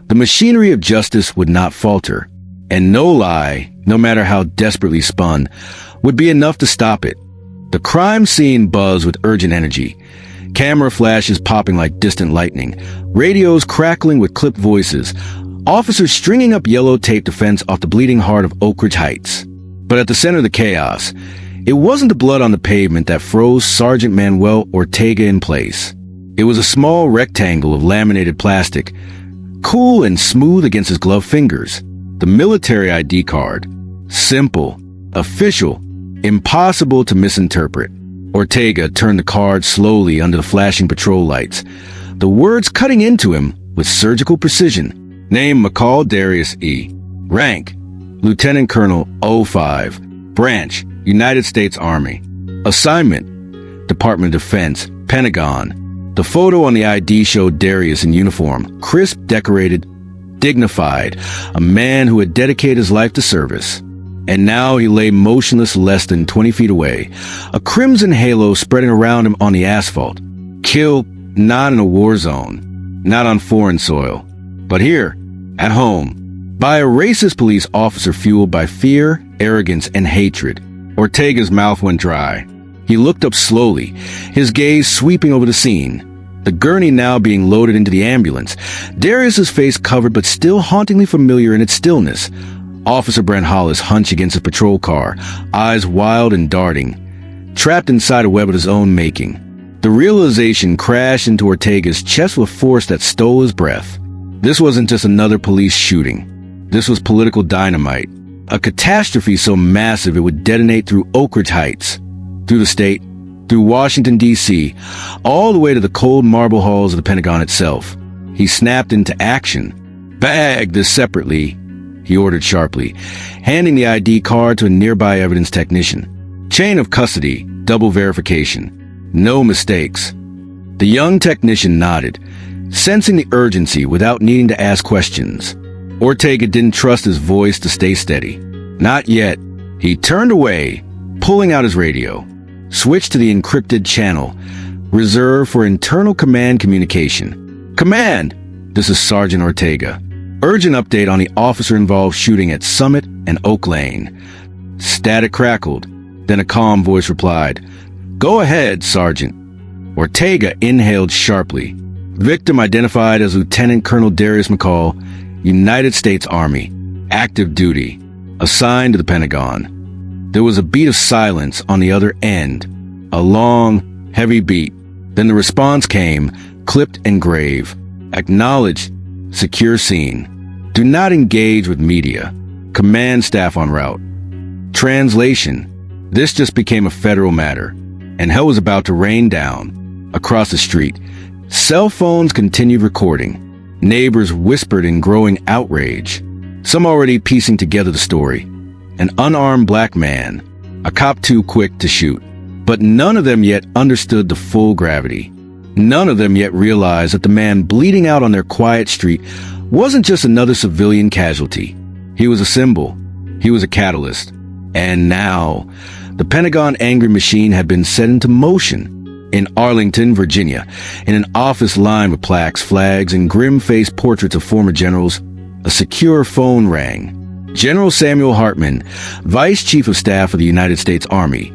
the machinery of justice would not falter, and no lie, no matter how desperately spun, would be enough to stop it. The crime scene buzzed with urgent energy. Camera flashes popping like distant lightning, radios crackling with clipped voices, officers stringing up yellow tape to fence off the bleeding heart of Oak Ridge Heights. But at the center of the chaos, it wasn't the blood on the pavement that froze Sergeant Manuel Ortega in place. It was a small rectangle of laminated plastic, cool and smooth against his gloved fingers. The military ID card. Simple, official, impossible to misinterpret. Ortega turned the card slowly under the flashing patrol lights, the words cutting into him with surgical precision. Name McCall Darius E. Rank Lieutenant Colonel 05. Branch United States Army. Assignment Department of Defense, Pentagon. The photo on the ID showed Darius in uniform, crisp, decorated, dignified, a man who had dedicated his life to service. And now he lay motionless less than 20 feet away, a crimson halo spreading around him on the asphalt. Killed not in a war zone, not on foreign soil, but here, at home, by a racist police officer fueled by fear, arrogance, and hatred. Ortega's mouth went dry. He looked up slowly, his gaze sweeping over the scene. The gurney now being loaded into the ambulance, Darius's face covered but still hauntingly familiar in its stillness. Officer Brent Hollis hunched against a patrol car, eyes wild and darting, trapped inside a web of his own making. The realization crashed into Ortega's chest with force that stole his breath. This wasn't just another police shooting. This was political dynamite, a catastrophe so massive it would detonate through Oak Ridge Heights, through the state, through Washington, D.C., all the way to the cold marble halls of the Pentagon itself. He snapped into action. Bag this separately, he ordered sharply, handing the ID card to a nearby evidence technician. Chain of custody, double verification. No mistakes. The young technician nodded, sensing the urgency without needing to ask questions. Ortega didn't trust his voice to stay steady. Not yet. He turned away, pulling out his radio, switched to the encrypted channel, reserved for internal command communication. Command! This is Sergeant Ortega. Urgent update on the officer-involved shooting at Summit and Oak Lane. Static crackled. Then a calm voice replied, Go ahead, Sergeant. Ortega inhaled sharply. Victim identified as Lieutenant Colonel Darius McCall, United States Army. Active duty. Assigned to the Pentagon. There was a beat of silence on the other end. A long, heavy beat. Then the response came, clipped and grave. Acknowledged. Secure scene. Do not engage with media. Command staff en route. Translation. This just became a federal matter, and hell was about to rain down. Across the street, cell phones continued recording. Neighbors whispered in growing outrage, some already piecing together the story. An unarmed black man, a cop too quick to shoot. But none of them yet understood the full gravity. None of them yet realized that the man bleeding out on their quiet street wasn't just another civilian casualty. He was a symbol. He was a catalyst. And now, the Pentagon Angry machine had been set into motion. In Arlington, Virginia, in an office lined with plaques, flags, and grim-faced portraits of former generals, a secure phone rang. General Samuel Hartman, Vice Chief of Staff of the United States Army,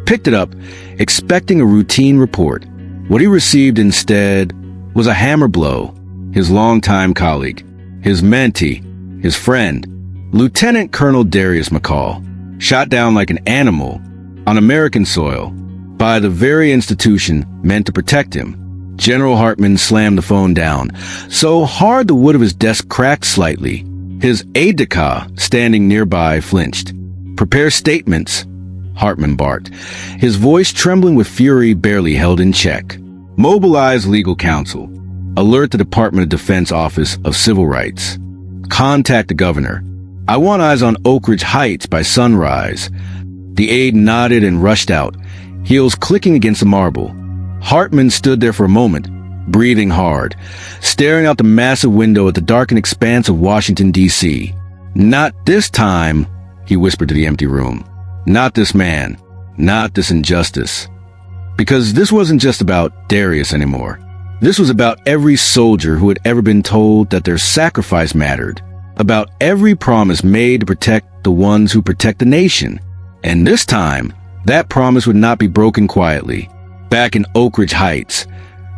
picked it up, expecting a routine report. What he received instead was a hammer blow. His longtime colleague, his mentee, his friend, Lieutenant Colonel Darius McCall, shot down like an animal on American soil by the very institution meant to protect him. General Hartman slammed the phone down, so hard the wood of his desk cracked slightly. His aide-de-camp, standing nearby, flinched. Prepare statements, Hartman barked, his voice trembling with fury barely held in check. Mobilize legal counsel. Alert the Department of Defense Office of Civil Rights. Contact the governor. I want eyes on Oak Ridge Heights by sunrise. The aide nodded and rushed out, heels clicking against the marble. Hartman stood there for a moment, breathing hard, staring out the massive window at the darkened expanse of Washington, D.C. Not this time, he whispered to the empty room. Not this man. not this injustice. Because this wasn't just about Darius anymore. This was about every soldier who had ever been told that their sacrifice mattered, about every promise made to protect the ones who protect the nation. And this time, that promise would not be broken quietly. Back in Oak Ridge Heights,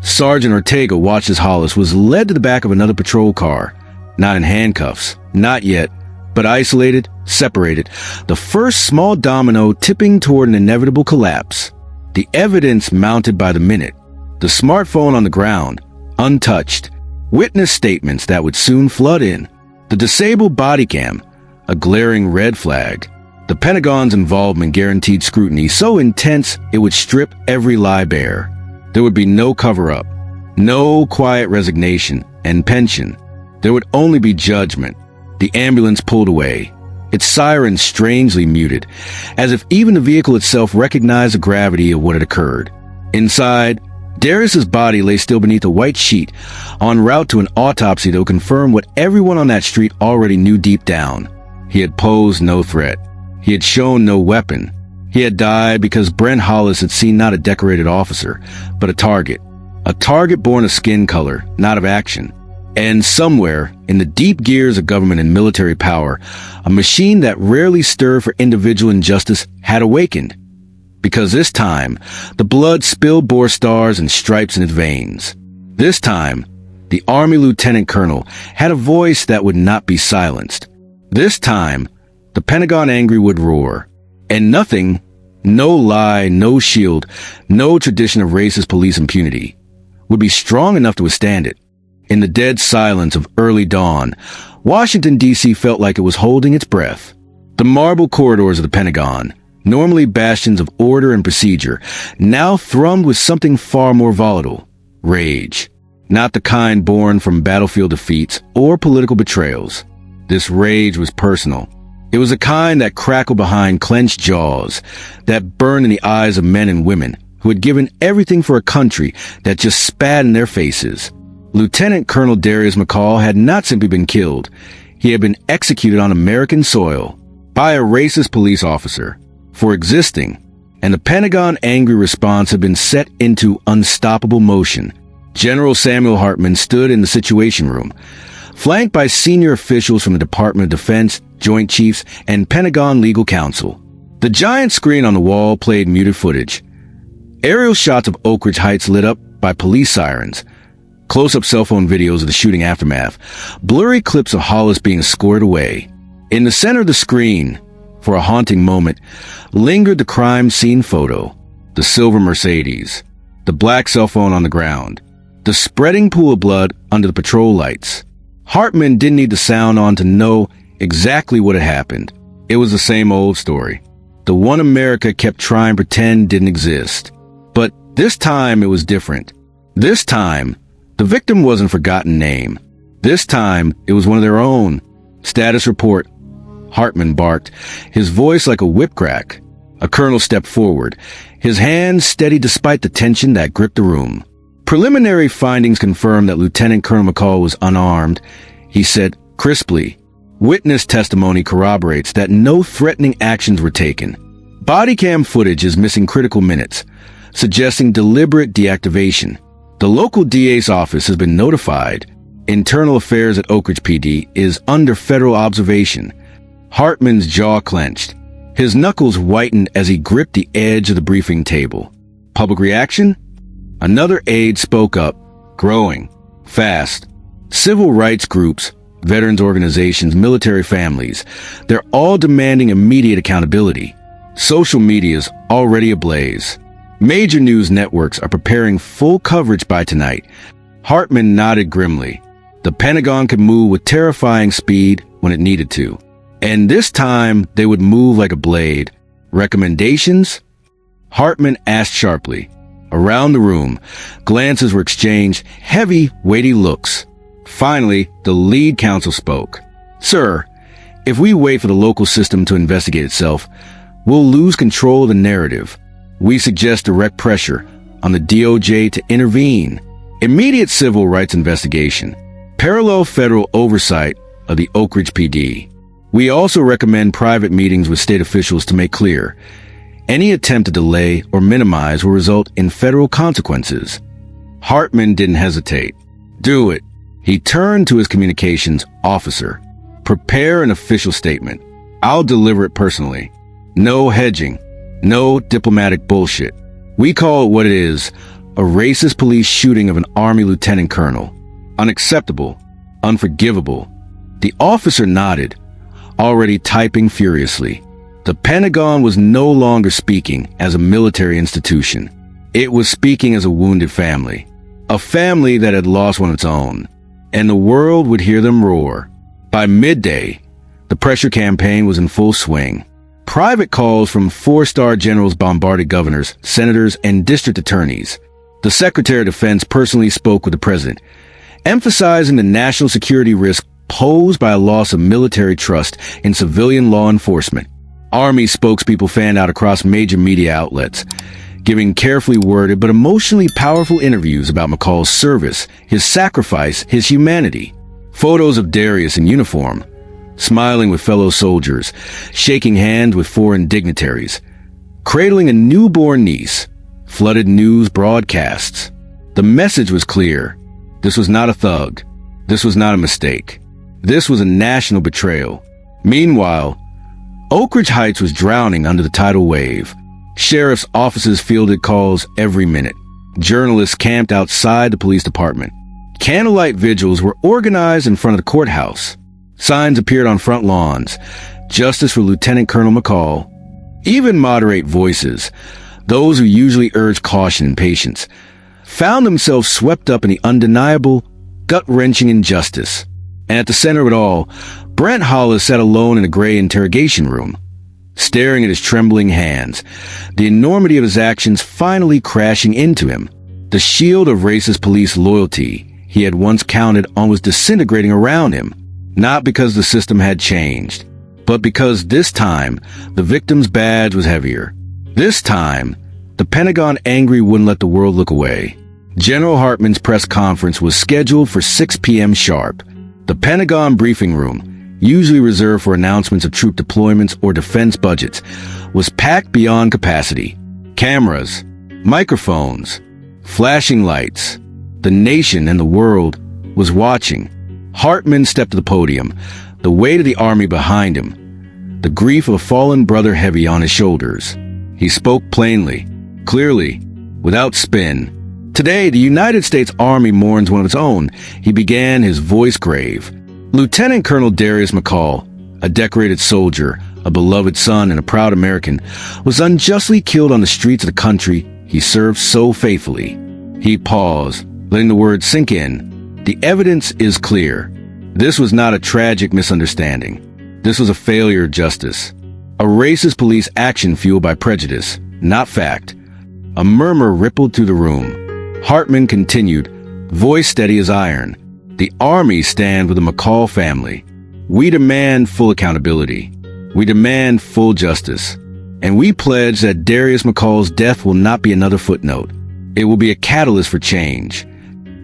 Sergeant Ortega watched as Hollis was led to the back of another patrol car, not in handcuffs, not yet, but isolated, separated, the first small domino tipping toward an inevitable collapse. The evidence mounted by the minute, the smartphone on the ground, untouched, witness statements that would soon flood in, the disabled body cam, a glaring red flag, the Pentagon's involvement guaranteed scrutiny so intense it would strip every lie bare. There would be no cover-up, no quiet resignation and pension. There would only be judgment. The ambulance pulled away, its siren strangely muted, as if even the vehicle itself recognized the gravity of what had occurred. Inside, Darius's body lay still beneath a white sheet, en route to an autopsy that would confirm what everyone on that street already knew deep down. He had posed no threat. He had shown no weapon. He had died because Brent Hollis had seen not a decorated officer, but a target born of skin color, not of action. And somewhere, in the deep gears of government and military power, a machine that rarely stirred for individual injustice had awakened. Because this time, the blood still bore stars and stripes in its veins. This time, the Army Lieutenant Colonel had a voice that would not be silenced. This time, the Pentagon Angry would roar. And nothing, no lie, no shield, no tradition of racist police impunity, would be strong enough to withstand it. In the dead silence of early dawn, Washington, D.C. felt like it was holding its breath. The marble corridors of the Pentagon, normally bastions of order and procedure, now thrummed with something far more volatile: rage. Not the kind born from battlefield defeats or political betrayals. This rage was personal. It was a kind that crackled behind clenched jaws, that burned in the eyes of men and women who had given everything for a country that just spat in their faces. Lieutenant Colonel Darius McCall had not simply been killed. He had been executed on American soil by a racist police officer for existing, and the Pentagon Angry response had been set into unstoppable motion. General Samuel Hartman stood in the Situation Room, flanked by senior officials from the Department of Defense, Joint Chiefs, and Pentagon Legal Counsel. The giant screen on the wall played muted footage. Aerial shots of Oak Ridge Heights lit up by police sirens, close-up cell phone videos of the shooting aftermath, blurry clips of Hollis being escorted away. In the center of the screen, for a haunting moment, lingered the crime scene photo, the silver Mercedes, the black cell phone on the ground, the spreading pool of blood under the patrol lights. Hartman didn't need the sound on to know exactly what had happened. It was the same old story. The one America kept trying to pretend didn't exist. But this time it was different. This time, the victim wasn't a forgotten name. This time, it was one of their own. Status report. Hartman barked, his voice like a whip crack. A colonel stepped forward, his hands steady despite the tension that gripped the room. Preliminary findings confirmed that Lieutenant Colonel McCall was unarmed. He said crisply, "Witness testimony corroborates that no threatening actions were taken. Body cam footage is missing critical minutes, suggesting deliberate deactivation. The local DA's office has been notified. Internal affairs at Oak Ridge PD is under federal observation." Hartman's jaw clenched. His knuckles whitened as he gripped the edge of the briefing table. Public reaction? Another aide spoke up, growing, fast. Civil rights groups, veterans organizations, military families, they're all demanding immediate accountability. Social media's already ablaze. Major news networks are preparing full coverage by tonight. Hartman nodded grimly. The Pentagon could move with terrifying speed when it needed to. And this time, they would move like a blade. Recommendations? Hartman asked sharply. Around the room, glances were exchanged, heavy, weighty looks. Finally, the lead counsel spoke. "Sir, if we wait for the local system to investigate itself, we'll lose control of the narrative. We suggest direct pressure on the DOJ to intervene. Immediate civil rights investigation. Parallel federal oversight of the Oak Ridge PD. We also recommend private meetings with state officials to make clear, Any attempt to delay or minimize will result in federal consequences. Hartman didn't hesitate. Do it. He turned to his communications officer. Prepare an official statement. I'll deliver it personally. No hedging. No diplomatic bullshit. We call it what it is, a racist police shooting of an Army lieutenant colonel. Unacceptable. Unforgivable. The officer nodded, already typing furiously. The Pentagon was no longer speaking as a military institution. It was speaking as a wounded family. A family that had lost one of its own. And the world would hear them roar. By midday, the pressure campaign was in full swing. Private calls from four-star generals bombarded governors, senators, and district attorneys. The Secretary of Defense personally spoke with the president, emphasizing the national security risk posed by a loss of military trust in civilian law enforcement. Army spokespeople fanned out across major media outlets, giving carefully worded but emotionally powerful interviews about McCall's service, his sacrifice, his humanity. Photos of Darius in uniform, smiling with fellow soldiers, shaking hands with foreign dignitaries, cradling a newborn niece, flooded news broadcasts. The message was clear. This was not a thug. This was not a mistake. This was a national betrayal. Meanwhile, Oak Ridge Heights was drowning under the tidal wave. Sheriff's offices fielded calls every minute. Journalists camped outside the police department. Candlelight vigils were organized in front of the courthouse. Signs appeared on front lawns. Justice for Lieutenant Colonel McCall. Even moderate voices, those who usually urge caution and patience, found themselves swept up in the undeniable, gut-wrenching injustice. And at the center of it all, Brent Hollis sat alone in a gray interrogation room, staring at his trembling hands, the enormity of his actions finally crashing into him. The shield of racist police loyalty he had once counted on was disintegrating around him, not because the system had changed, but because this time the victim's badge was heavier. This time, the Pentagon Angry wouldn't let the world look away. General Hartman's press conference was scheduled for 6 p.m. sharp. The Pentagon briefing room, usually reserved for announcements of troop deployments or defense budgets, was packed beyond capacity. Cameras, microphones, flashing lights. The nation and the world was watching. Hartman stepped to the podium, the weight of the Army behind him, the grief of a fallen brother heavy on his shoulders. He spoke plainly, clearly, without spin. Today, the United States Army mourns one of its own. He began, his voice grave. Lieutenant Colonel Darius McCall, a decorated soldier, a beloved son, and a proud American, was unjustly killed on the streets of the country he served so faithfully. He paused, letting the words sink in. The evidence is clear. This was not a tragic misunderstanding. This was a failure of justice. A racist police action fueled by prejudice, not fact. A murmur rippled through the room. Hartman continued, voice steady as iron. The Army stand with the McCall family. We demand full accountability. We demand full justice. And we pledge that Darius McCall's death will not be another footnote. It will be a catalyst for change.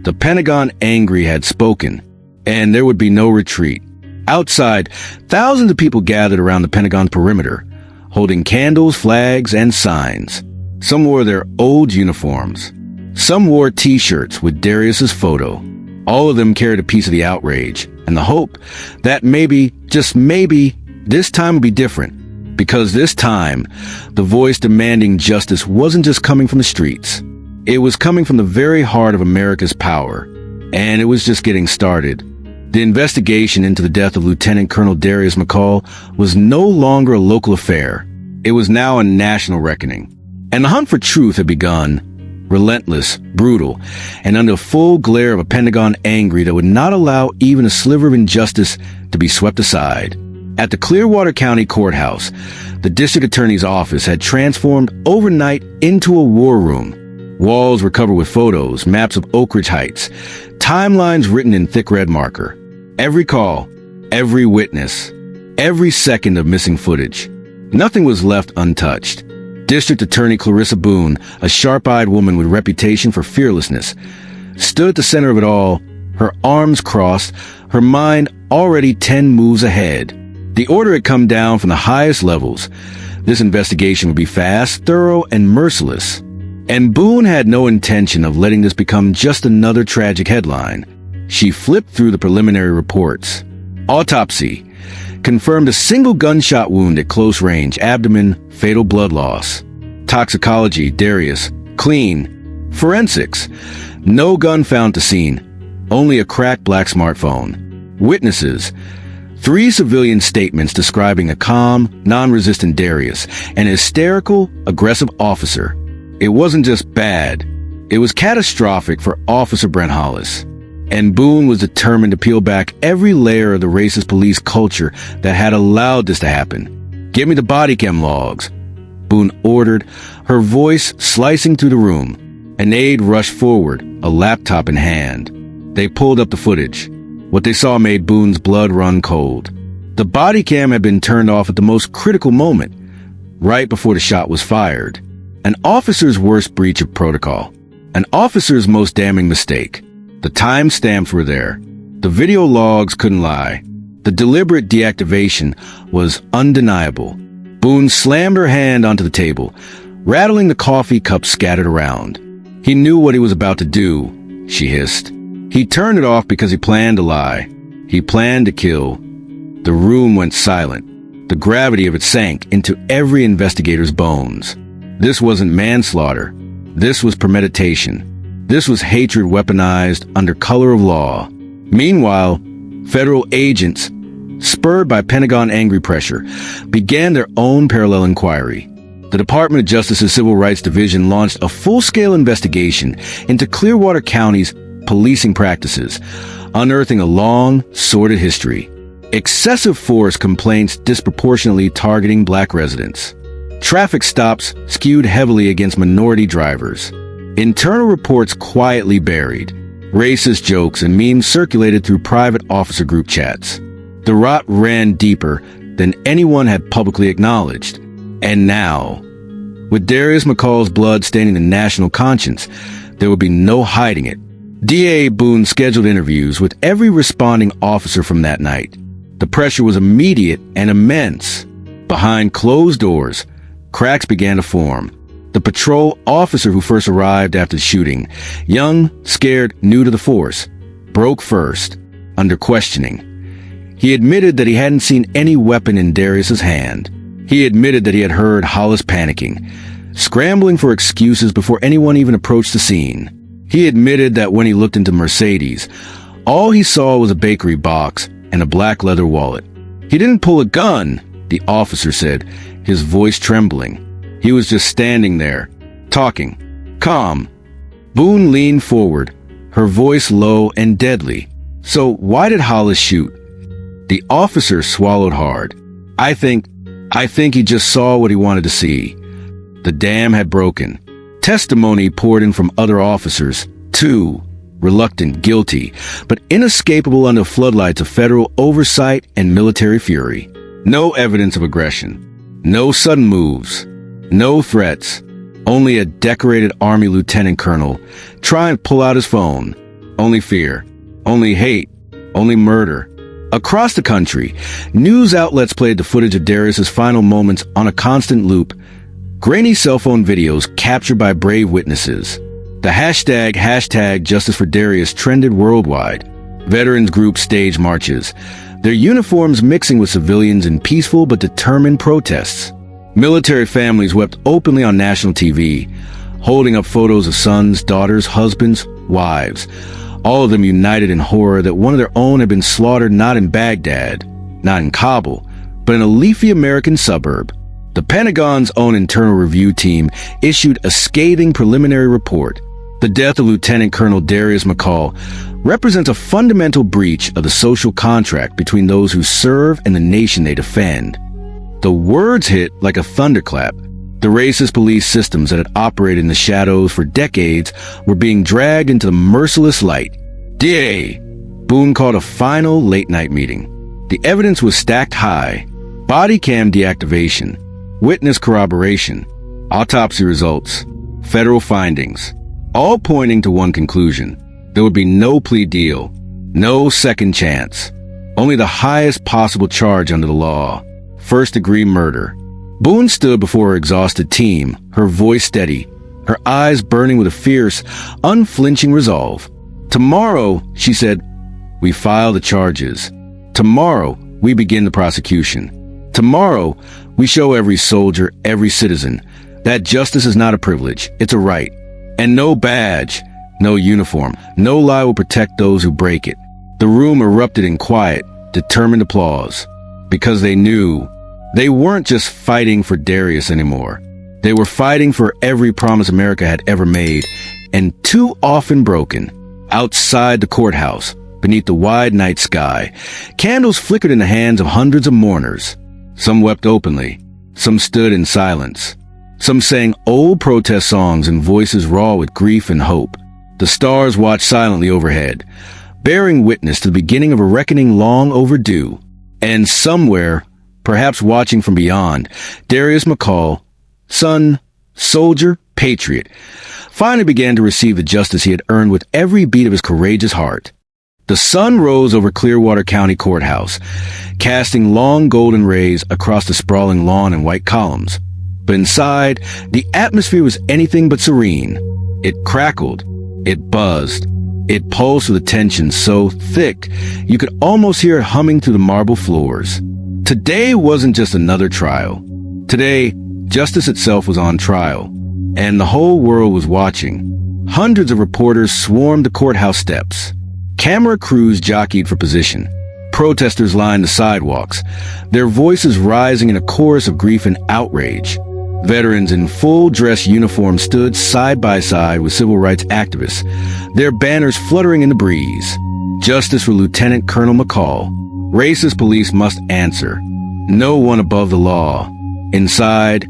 The Pentagon Angry had spoken, and there would be no retreat. Outside, thousands of people gathered around the Pentagon perimeter, holding candles, flags, and signs. Some wore their old uniforms. Some wore T-shirts with Darius's photo. All of them carried a piece of the outrage and the hope that maybe, just maybe, this time would be different. Because this time, the voice demanding justice wasn't just coming from the streets. It was coming from the very heart of America's power. And it was just getting started. The investigation into the death of Lieutenant Colonel Darius McCall was no longer a local affair. It was now a national reckoning. And the hunt for truth had begun. Relentless, brutal, and under the full glare of a Pentagon Angry that would not allow even a sliver of injustice to be swept aside. At the Clearwater County Courthouse, the district attorney's office had transformed overnight into a war room. Walls were covered with photos, maps of Oak Ridge Heights, timelines written in thick red marker. Every call, every witness, every second of missing footage. Nothing was left untouched. District Attorney Clarissa Boone, a sharp-eyed woman with a reputation for fearlessness, stood at the center of it all, her arms crossed, her mind already 10 moves ahead. The order had come down from the highest levels. This investigation would be fast, thorough, and merciless. And Boone had no intention of letting this become just another tragic headline. She flipped through the preliminary reports. Autopsy confirmed a single gunshot wound at close range, abdomen, fatal blood loss. Toxicology, Darius, clean. Forensics, no gun found to scene, only a cracked black smartphone. Witnesses, 3 civilian statements describing a calm, non-resistant Darius, an hysterical, aggressive officer. It wasn't just bad, it was catastrophic for Officer Brent Hollis. And Boone was determined to peel back every layer of the racist police culture that had allowed this to happen. "Give me the body cam logs," Boone ordered, her voice slicing through the room. An aide rushed forward, a laptop in hand. They pulled up the footage. What they saw made Boone's blood run cold. The body cam had been turned off at the most critical moment, right before the shot was fired. An officer's worst breach of protocol. An officer's most damning mistake. The timestamps were there. The video logs couldn't lie. The deliberate deactivation was undeniable. Boone slammed her hand onto the table, rattling the coffee cups scattered around. He knew what he was about to do, she hissed. He turned it off because he planned to lie. He planned to kill. The room went silent. The gravity of it sank into every investigator's bones. This wasn't manslaughter. This was premeditation. This was hatred weaponized under color of law. Meanwhile, federal agents, spurred by Pentagon Angry pressure, began their own parallel inquiry. The Department of Justice's Civil Rights Division launched a full-scale investigation into Clearwater County's policing practices, unearthing a long, sordid history. Excessive force complaints disproportionately targeting black residents. Traffic stops skewed heavily against minority drivers. Internal reports quietly buried. Racist jokes and memes circulated through private officer group chats. The rot ran deeper than anyone had publicly acknowledged. And now, with Darius McCall's blood staining the national conscience, there would be no hiding it. DA Boone scheduled interviews with every responding officer from that night. The pressure was immediate and immense. Behind closed doors, cracks began to form. The patrol officer who first arrived after the shooting, young, scared, new to the force, broke first, under questioning. He admitted that he hadn't seen any weapon in Darius's hand. He admitted that he had heard Hollis panicking, scrambling for excuses before anyone even approached the scene. He admitted that when he looked into Mercedes, all he saw was a bakery box and a black leather wallet. He didn't pull a gun, the officer said, his voice trembling. He was just standing there, talking, calm. Boone leaned forward, her voice low and deadly. "So why did Hollis shoot?" The officer swallowed hard. I think he just saw what he wanted to see. The dam had broken. Testimony poured in from other officers, too, reluctant, guilty, but inescapable under floodlights of federal oversight and military fury. No evidence of aggression. No sudden moves. No threats. Only a decorated Army lieutenant colonel trying to pull out his phone. Only fear. Only hate. Only murder. Across the country, news outlets played the footage of Darius's final moments on a constant loop. Grainy cell phone videos captured by brave witnesses. The hashtag Justice for Darius trended worldwide. Veterans groups staged marches, their uniforms mixing with civilians in peaceful but determined protests. Military families wept openly on national TV, holding up photos of sons, daughters, husbands, wives, all of them united in horror that one of their own had been slaughtered not in Baghdad, not in Kabul, but in a leafy American suburb. The Pentagon's own internal review team issued a scathing preliminary report. The death of Lieutenant Colonel Darius McCall represents a fundamental breach of the social contract between those who serve and the nation they defend. The words hit like a thunderclap. The racist police systems that had operated in the shadows for decades were being dragged into the merciless light. DA! Boone called a final late-night meeting. The evidence was stacked high. Body cam deactivation, witness corroboration, autopsy results, federal findings, all pointing to one conclusion. There would be no plea deal, no second chance, only the highest possible charge under the law, first-degree murder. Boone stood before her exhausted team, her voice steady, her eyes burning with a fierce, unflinching resolve. "Tomorrow," she said, "we file the charges. Tomorrow, we begin the prosecution. Tomorrow, we show every soldier, every citizen, that justice is not a privilege, it's a right. And no badge, no uniform, no lie will protect those who break it." The room erupted in quiet, determined applause, because they knew they weren't just fighting for Darius anymore. They were fighting for every promise America had ever made, and too often broken. Outside the courthouse, beneath the wide night sky, candles flickered in the hands of hundreds of mourners. Some wept openly, some stood in silence. Some sang old protest songs in voices raw with grief and hope. The stars watched silently overhead, bearing witness to the beginning of a reckoning long overdue. And somewhere, perhaps watching from beyond, Darius McCall, son, soldier, patriot, finally began to receive the justice he had earned with every beat of his courageous heart. The sun rose over Clearwater County Courthouse, casting long golden rays across the sprawling lawn and white columns. But inside, the atmosphere was anything but serene. It crackled, it buzzed, it pulsed with a tension so thick you could almost hear it humming through the marble floors. Today wasn't just another trial. Today, justice itself was on trial, and the whole world was watching. Hundreds of reporters swarmed the courthouse steps. Camera crews jockeyed for position. Protesters lined the sidewalks, their voices rising in a chorus of grief and outrage. Veterans in full-dress uniform stood side by side with civil rights activists, their banners fluttering in the breeze. Justice for Lieutenant Colonel McCall. Racist police must answer. No one above the law. Inside,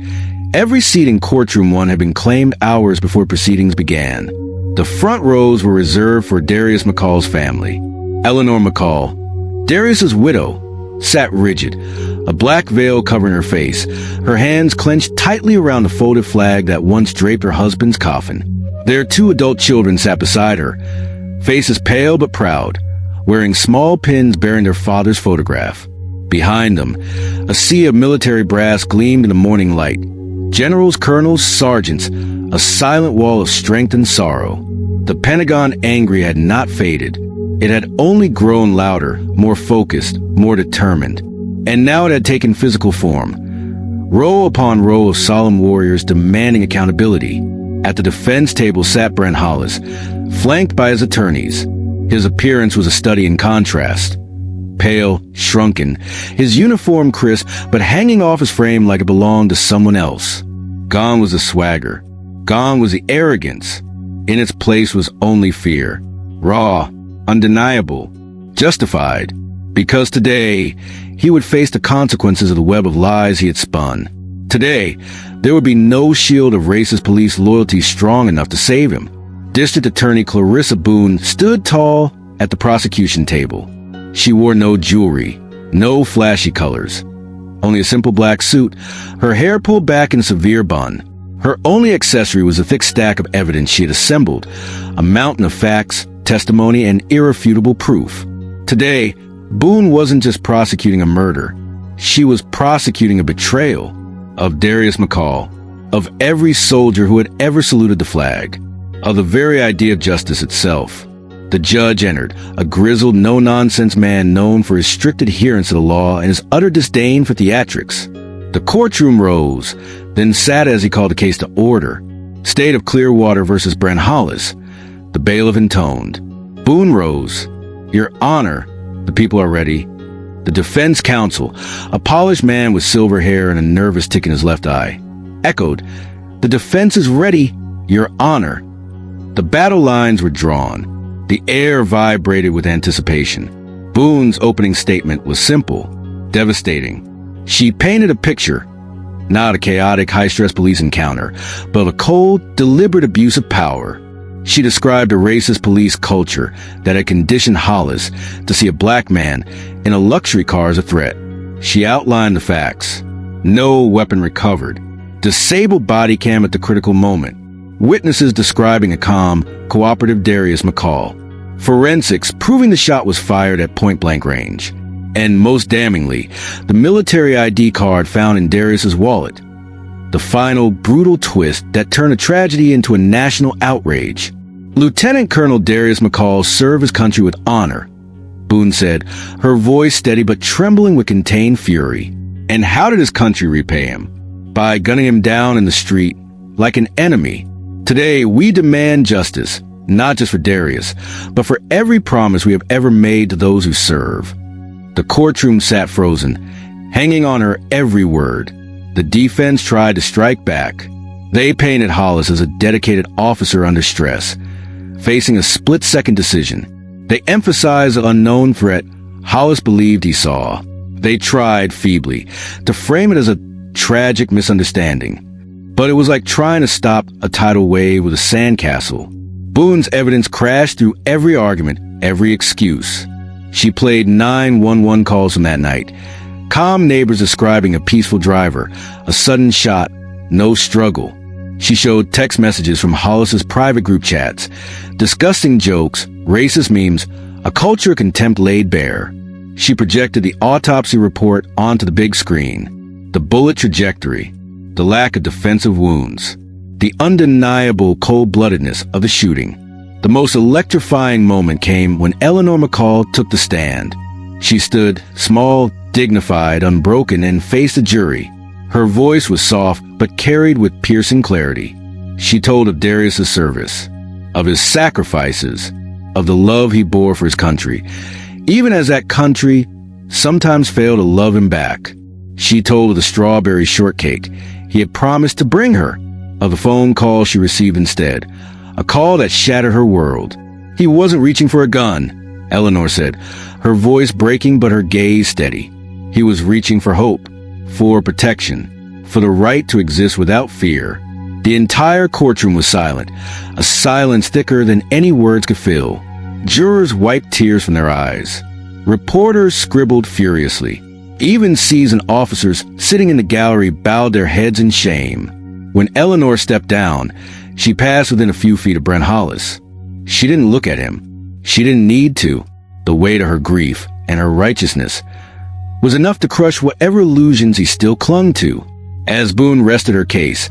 every seat in courtroom 1 had been claimed hours before proceedings began. The front rows were reserved for Darius McCall's family. Eleanor McCall, Darius's widow, sat rigid, a black veil covering her face, her hands clenched tightly around the folded flag that once draped her husband's coffin. Their 2 adult children sat beside her, faces pale but proud, wearing small pins bearing their father's photograph. Behind them, a sea of military brass gleamed in the morning light. Generals, colonels, sergeants, a silent wall of strength and sorrow. The Pentagon Angry had not faded. It had only grown louder, more focused, more determined. And now it had taken physical form. Row upon row of solemn warriors demanding accountability. At the defense table sat Brent Hollis, flanked by his attorneys. His appearance was a study in contrast. Pale, shrunken, his uniform crisp, but hanging off his frame like it belonged to someone else. Gone was the swagger. Gone was the arrogance. In its place was only fear. Raw, undeniable, justified. Because today, he would face the consequences of the web of lies he had spun. Today, there would be no shield of racist police loyalty strong enough to save him. District Attorney Clarissa Boone stood tall at the prosecution table. She wore no jewelry, no flashy colors, only a simple black suit, her hair pulled back in a severe bun. Her only accessory was a thick stack of evidence she had assembled, a mountain of facts, testimony, and irrefutable proof. Today, Boone wasn't just prosecuting a murder. She was prosecuting a betrayal of Darius McCall, of every soldier who had ever saluted the flag, of the very idea of justice itself. The judge entered, a grizzled, no-nonsense man known for his strict adherence to the law and his utter disdain for theatrics. The courtroom rose, then sat as he called the case to order. State of Clearwater versus Brent Hollis. The bailiff intoned. Boone rose. "Your Honor, the people are ready." The defense counsel, a polished man with silver hair and a nervous tick in his left eye, echoed, "The defense is ready, Your Honor." The battle lines were drawn. The air vibrated with anticipation. Boone's opening statement was simple, devastating. She painted a picture, not a chaotic, high-stress police encounter, but a cold, deliberate abuse of power. She described a racist police culture that had conditioned Hollis to see a black man in a luxury car as a threat. She outlined the facts. No weapon recovered. Disabled body cam at the critical moment. Witnesses describing a calm, cooperative Darius McCall. Forensics proving the shot was fired at point-blank range. And most damningly, the military ID card found in Darius's wallet. The final, brutal twist that turned a tragedy into a national outrage. Lieutenant Colonel Darius McCall served his country with honor, Boone said, her voice steady but trembling with contained fury. And how did his country repay him? By gunning him down in the street, like an enemy. Today, we demand justice, not just for Darius, but for every promise we have ever made to those who serve. The courtroom sat frozen, hanging on her every word. The defense tried to strike back. They painted Hollis as a dedicated officer under stress, facing a split-second decision. They emphasized the unknown threat Hollis believed he saw. They tried, feebly, to frame it as a tragic misunderstanding. But it was like trying to stop a tidal wave with a sandcastle. Boone's evidence crashed through every argument, every excuse. She played 911 calls from that night. Calm neighbors describing a peaceful driver, a sudden shot, no struggle. She showed text messages from Hollis's private group chats, disgusting jokes, racist memes, a culture of contempt laid bare. She projected the autopsy report onto the big screen. The bullet trajectory, the lack of defensive wounds, the undeniable cold-bloodedness of the shooting. The most electrifying moment came when Eleanor McCall took the stand. She stood, small, dignified, unbroken, and faced the jury. Her voice was soft, but carried with piercing clarity. She told of Darius's service, of his sacrifices, of the love he bore for his country, even as that country sometimes failed to love him back. She told of the strawberry shortcake he had promised to bring her, of the phone call she received instead, a call that shattered her world. He wasn't reaching for a gun, Eleanor said, her voice breaking but her gaze steady. He was reaching for hope, for protection, for the right to exist without fear. The entire courtroom was silent, a silence thicker than any words could fill. Jurors wiped tears from their eyes. Reporters scribbled furiously. Even seasoned officers sitting in the gallery bowed their heads in shame. When Eleanor stepped down, she passed within a few feet of Brent Hollis. She didn't look at him. She didn't need to. The weight of her grief and her righteousness was enough to crush whatever illusions he still clung to. As Boone rested her case,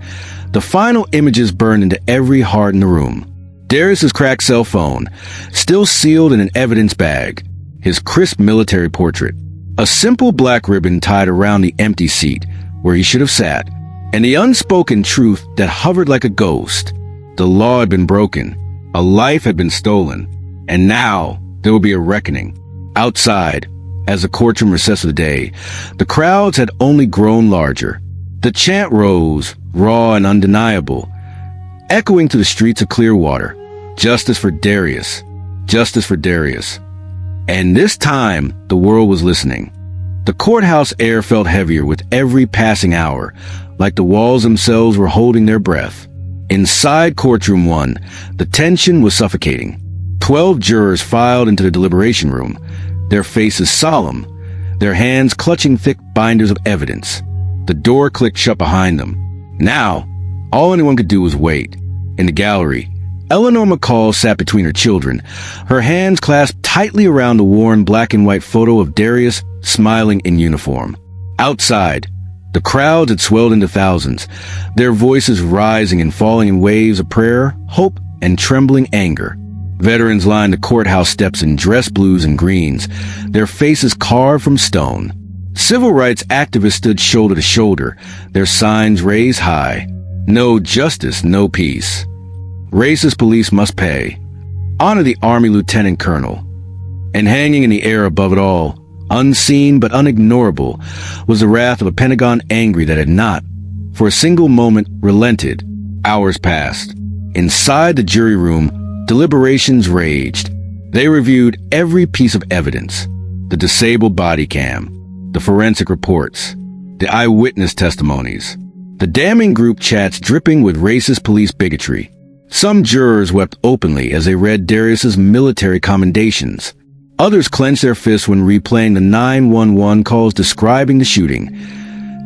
the final images burned into every heart in the room. Darius's cracked cell phone, still sealed in an evidence bag, his crisp military portrait, a simple black ribbon tied around the empty seat where he should have sat, and the unspoken truth that hovered like a ghost. The law had been broken, a life had been stolen, and now there would be a reckoning. Outside, as the courtroom recessed of the day, the crowds had only grown larger. The chant rose, raw and undeniable, echoing to the streets of Clearwater. Justice for Darius. Justice for Darius. And this time, the world was listening. The courthouse air felt heavier with every passing hour, like the walls themselves were holding their breath. Inside Courtroom 1, the tension was suffocating. 12 jurors filed into the deliberation room, their faces solemn, their hands clutching thick binders of evidence. The door clicked shut behind them. Now, all anyone could do was wait. In the gallery, Eleanor McCall sat between her children, her hands clasped tightly around the worn black and white photo of Darius smiling in uniform. Outside, the crowds had swelled into thousands, their voices rising and falling in waves of prayer, hope, and trembling anger. Veterans lined the courthouse steps in dress blues and greens, their faces carved from stone. Civil rights activists stood shoulder to shoulder, their signs raised high. No justice, no peace. Racist police must pay. Honor the Army Lieutenant Colonel. And hanging in the air above it all, unseen but unignorable, was the wrath of a Pentagon Angry that had not, for a single moment, relented. Hours passed. Inside the jury room, deliberations raged. They reviewed every piece of evidence. The disabled body cam, the forensic reports, the eyewitness testimonies, the damning group chats dripping with racist police bigotry. Some jurors wept openly as they read Darius's military commendations. Others clenched their fists when replaying the 911 calls describing the shooting.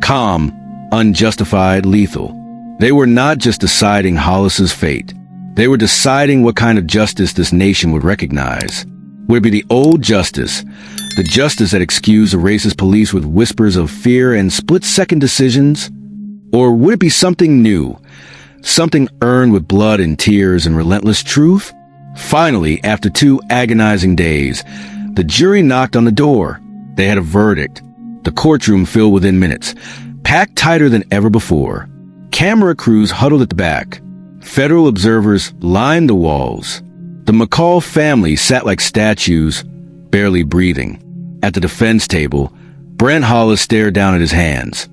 Calm, unjustified, lethal. They were not just deciding Hollis's fate. They were deciding what kind of justice this nation would recognize. Would it be the old justice, The justice that excused the racist police with whispers of fear and split-second decisions? Or would it be something new? Something earned with blood and tears and relentless truth? Finally, after 2 agonizing days, the jury knocked on the door. They had a verdict. The courtroom filled within minutes, packed tighter than ever before. Camera crews huddled at the back. Federal observers lined the walls. The McCall family sat like statues, barely breathing. At the defense table, Brent Hollis stared down at his hands.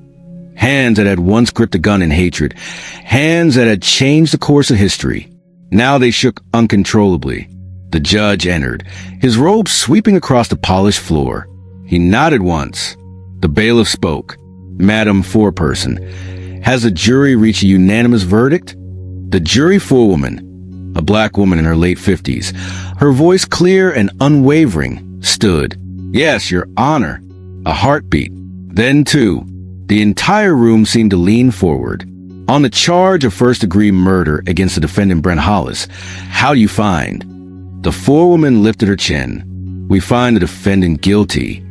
Hands that had once gripped a gun in hatred. Hands that had changed the course of history. Now they shook uncontrollably. The judge entered, his robe sweeping across the polished floor. He nodded once. The bailiff spoke. Madam Foreperson, has the jury reached a unanimous verdict? The jury forewoman, a black woman in her late 50s, her voice clear and unwavering, stood. Yes, Your Honor. A heartbeat. Then, too, the entire room seemed to lean forward. On the charge of first-degree murder against the defendant Brent Hollis, how do you find? The forewoman lifted her chin. We find the defendant guilty.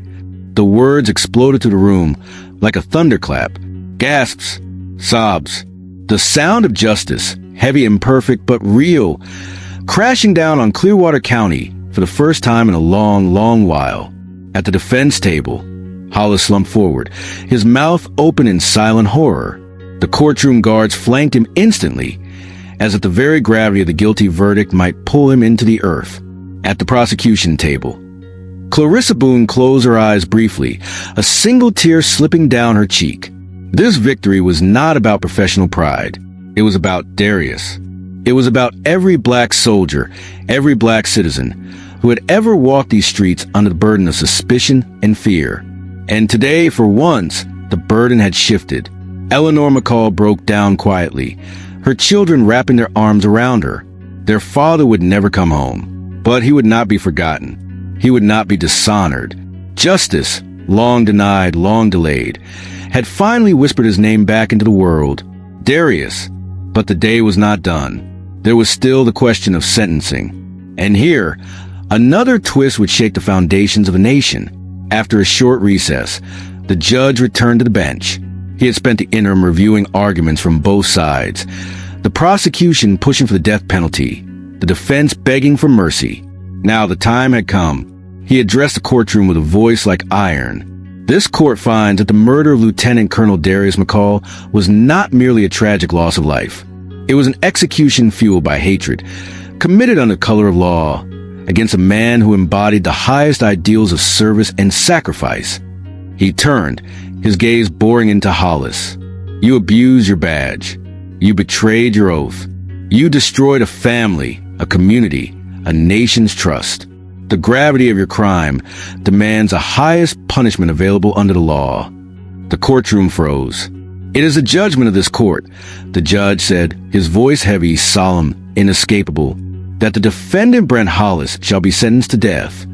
The words exploded through the room like a thunderclap. Gasps, sobs. The sound of justice, heavy and perfect but real, crashing down on Clearwater County for the first time in a long, long while. At the defense table, Hollis slumped forward, his mouth open in silent horror. The courtroom guards flanked him instantly, as if the very gravity of the guilty verdict might pull him into the earth. At the prosecution table, Clarissa Boone closed her eyes briefly, a single tear slipping down her cheek. This victory was not about professional pride. It was about Darius. It was about every black soldier, every black citizen, who had ever walked these streets under the burden of suspicion and fear. And today, for once, the burden had shifted. Eleanor McCall broke down quietly, her children wrapping their arms around her. Their father would never come home, but he would not be forgotten. He would not be dishonored. Justice, long denied, long delayed, had finally whispered his name back into the world. Darius. But the day was not done. There was still the question of sentencing. And here, another twist would shake the foundations of a nation. After a short recess, the judge returned to the bench. He had spent the interim reviewing arguments from both sides. The prosecution pushing for the death penalty, the defense begging for mercy. Now the time had come. He addressed the courtroom with a voice like iron. This court finds that the murder of Lieutenant Colonel Darius McCall was not merely a tragic loss of life. It was an execution fueled by hatred, committed under color of law, against a man who embodied the highest ideals of service and sacrifice. He turned, his gaze boring into Hollis. You abused your badge. You betrayed your oath. You destroyed a family, a community, a nation's trust. The gravity of your crime demands the highest punishment available under the law. The courtroom froze. It is a judgment of this court, the judge said, his voice heavy, solemn, inescapable, that the defendant Brent Hollis shall be sentenced to death.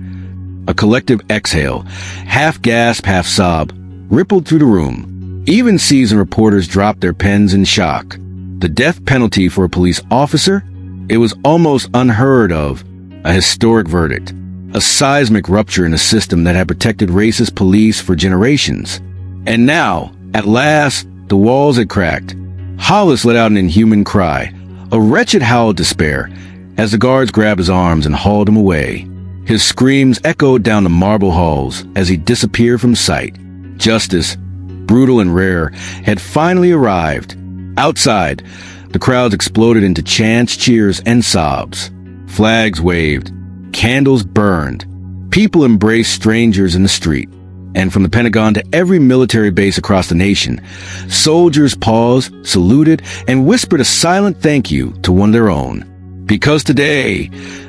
A collective exhale, half gasp, half sob, rippled through the room. Even seasoned reporters dropped their pens in shock. The death penalty for a police officer? It was almost unheard of. A historic verdict. A seismic rupture in a system that had protected racist police for generations. And now, at last, the walls had cracked. Hollis let out an inhuman cry, a wretched howl of despair, as the guards grabbed his arms and hauled him away. His screams echoed down the marble halls as he disappeared from sight. Justice, brutal and rare, had finally arrived. Outside, the crowds exploded into chants, cheers, and sobs. Flags waved. Candles burned. People embraced strangers in the street. And from the Pentagon to every military base across the nation, soldiers paused, saluted, and whispered a silent thank you to one of their own. Because today,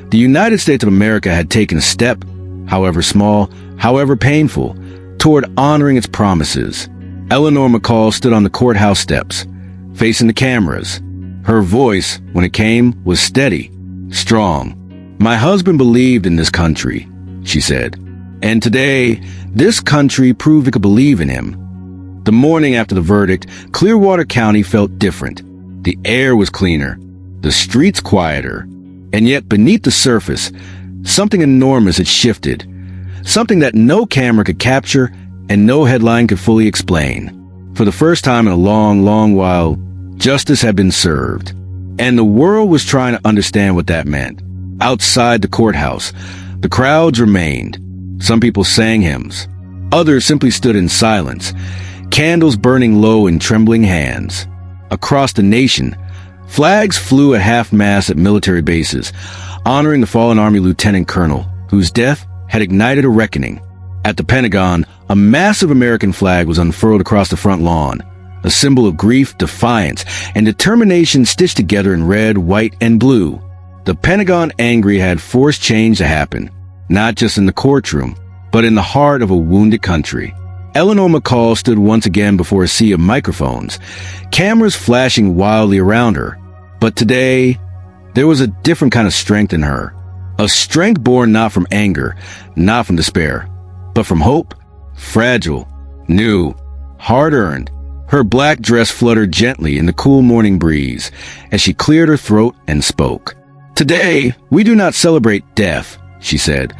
the United States of America had taken a step, however small, however painful, toward honoring its promises. Eleanor McCall stood on the courthouse steps, facing the cameras. Her voice, when it came, was steady, strong. My husband believed in this country, she said. And today, this country proved it could believe in him. The morning after the verdict, Clearwater County felt different. The air was cleaner, the streets quieter, and yet beneath the surface, something enormous had shifted. something that no camera could capture and no headline could fully explain. For the first time in a long, long while, justice had been served. And the world was trying to understand what that meant. Outside the courthouse, the crowds remained. Some people sang hymns. Others simply stood in silence, candles burning low in trembling hands. Across the nation, flags flew at half-mast at military bases, honoring the fallen Army lieutenant colonel, whose death had ignited a reckoning. At the Pentagon, a massive American flag was unfurled across the front lawn, a symbol of grief, defiance, and determination stitched together in red, white, and blue. The Pentagon Angry had forced change to happen, not just in the courtroom, but in the heart of a wounded country. Eleanor McCall stood once again before a sea of microphones, cameras flashing wildly around her. But today, there was a different kind of strength in her. A strength born not from anger, not from despair, but from hope. Fragile, new, hard-earned. Her black dress fluttered gently in the cool morning breeze as she cleared her throat and spoke. "Today, we do not celebrate death," she said,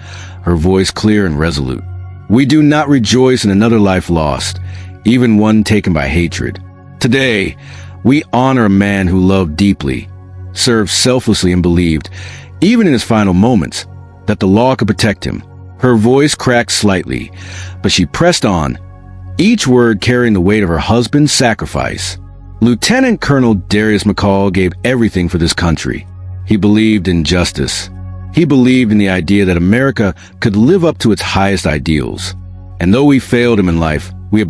her voice clear and resolute. "We do not rejoice in another life lost, even one taken by hatred. Today, we honor a man who loved deeply, served selflessly, and believed, even in his final moments, that the law could protect him." Her voice cracked slightly, but she pressed on, each word carrying the weight of her husband's sacrifice. Lieutenant Colonel Darius McCall gave everything for this country. He believed in justice. He believed in the idea that America could live up to its highest ideals. And though we failed him in life, we have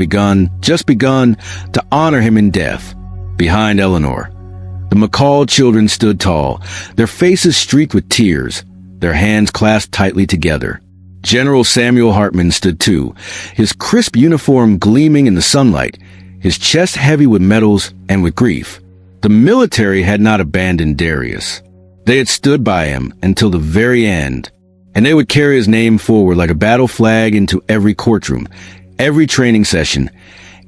just begun, to honor him in death. Behind Eleanor, the McCall children stood tall, their faces streaked with tears, their hands clasped tightly together. General Samuel Hartman stood too, his crisp uniform gleaming in the sunlight, his chest heavy with medals and with grief. The military had not abandoned Darius. They had stood by him until the very end, and they would carry his name forward like a battle flag into every courtroom, every training session,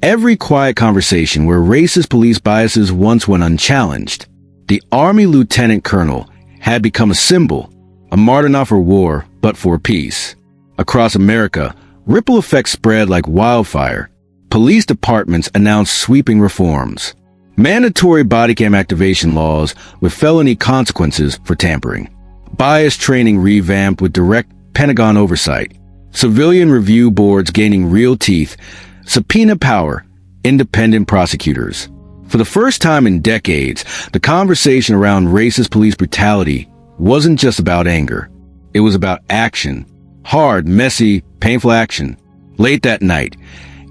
every quiet conversation where racist police biases once went unchallenged. The Army lieutenant colonel had become a symbol, a martyr not for war, but for peace. Across America, ripple effects spread like wildfire. Police departments announced sweeping reforms. Mandatory body cam activation laws with felony consequences for tampering. Bias training revamped with direct Pentagon oversight. Civilian review boards gaining real teeth. Subpoena power. Independent prosecutors. For the first time in decades, the conversation around racist police brutality wasn't just about anger. It was about action. Hard, messy, painful action. Late that night,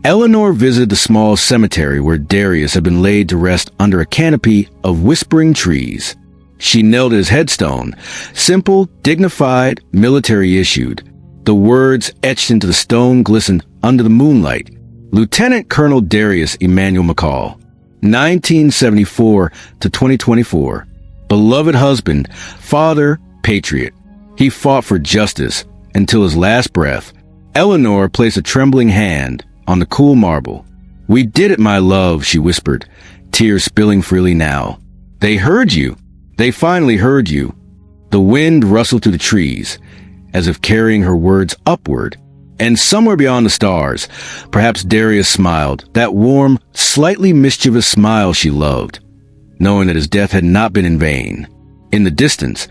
Eleanor visited the small cemetery where Darius had been laid to rest under a canopy of whispering trees. She knelt at his headstone, simple, dignified, military-issued. The words etched into the stone glistened under the moonlight. Lieutenant Colonel Darius Emmanuel McCall, 1974 to 2024. Beloved husband, father, patriot. He fought for justice until his last breath. Eleanor placed a trembling hand on the cool marble. "We did it, my love," she whispered, tears spilling freely now. "They heard you. They finally heard you." The wind rustled through the trees, as if carrying her words upward. And somewhere beyond the stars, perhaps Darius smiled, that warm, slightly mischievous smile she loved, knowing that his death had not been in vain. In the distance,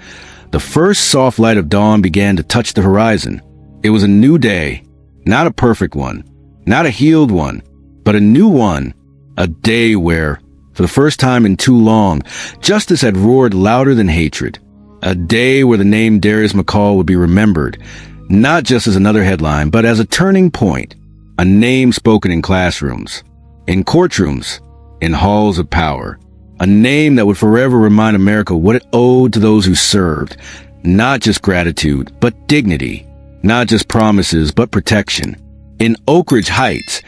the first soft light of dawn began to touch the horizon. It was a new day, not a perfect one, not a healed one, but a new one. A day where, for the first time in too long, justice had roared louder than hatred. A day where the name Darius McCall would be remembered, not just as another headline, but as a turning point. A name spoken in classrooms, in courtrooms, in halls of power. A name that would forever remind America what it owed to those who served. Not just gratitude, but dignity. Not just promises, but protection. In Oak Ridge Heights,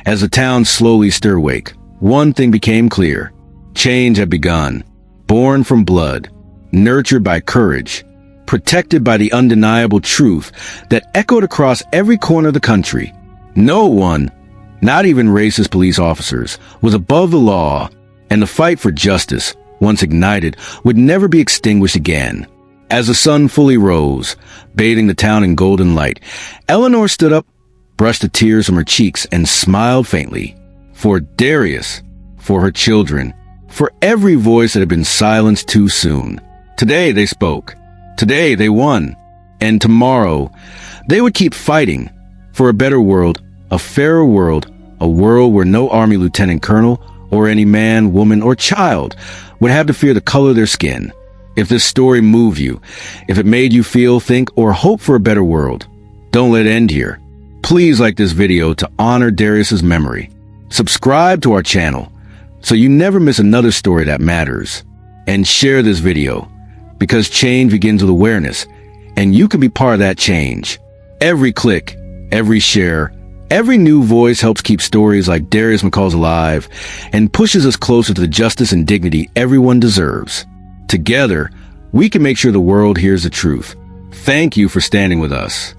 as the town slowly stirred awake, one thing became clear. Change had begun. Born from blood, nurtured by courage, protected by the undeniable truth that echoed across every corner of the country. No one, not even racist police officers, was above the law, and the fight for justice, once ignited, would never be extinguished again. As the sun fully rose, bathing the town in golden light, Eleanor stood up, brushed the tears from her cheeks, and smiled faintly. For Darius, for her children, for every voice that had been silenced too soon. Today they spoke. Today they won. And tomorrow, they would keep fighting for a better world, a fairer world, a world where no army lieutenant colonel or any man, woman, or child would have to fear the color of their skin. If this story moved you, if it made you feel, think, or hope for a better world, don't let it end here. Please like this video to honor Darius's memory. Subscribe to our channel so you never miss another story that matters. And share this video, because change begins with awareness, and you can be part of that change. Every click, every share, every new voice helps keep stories like Darius McCall's alive and pushes us closer to the justice and dignity everyone deserves. Together, we can make sure the world hears the truth. Thank you for standing with us.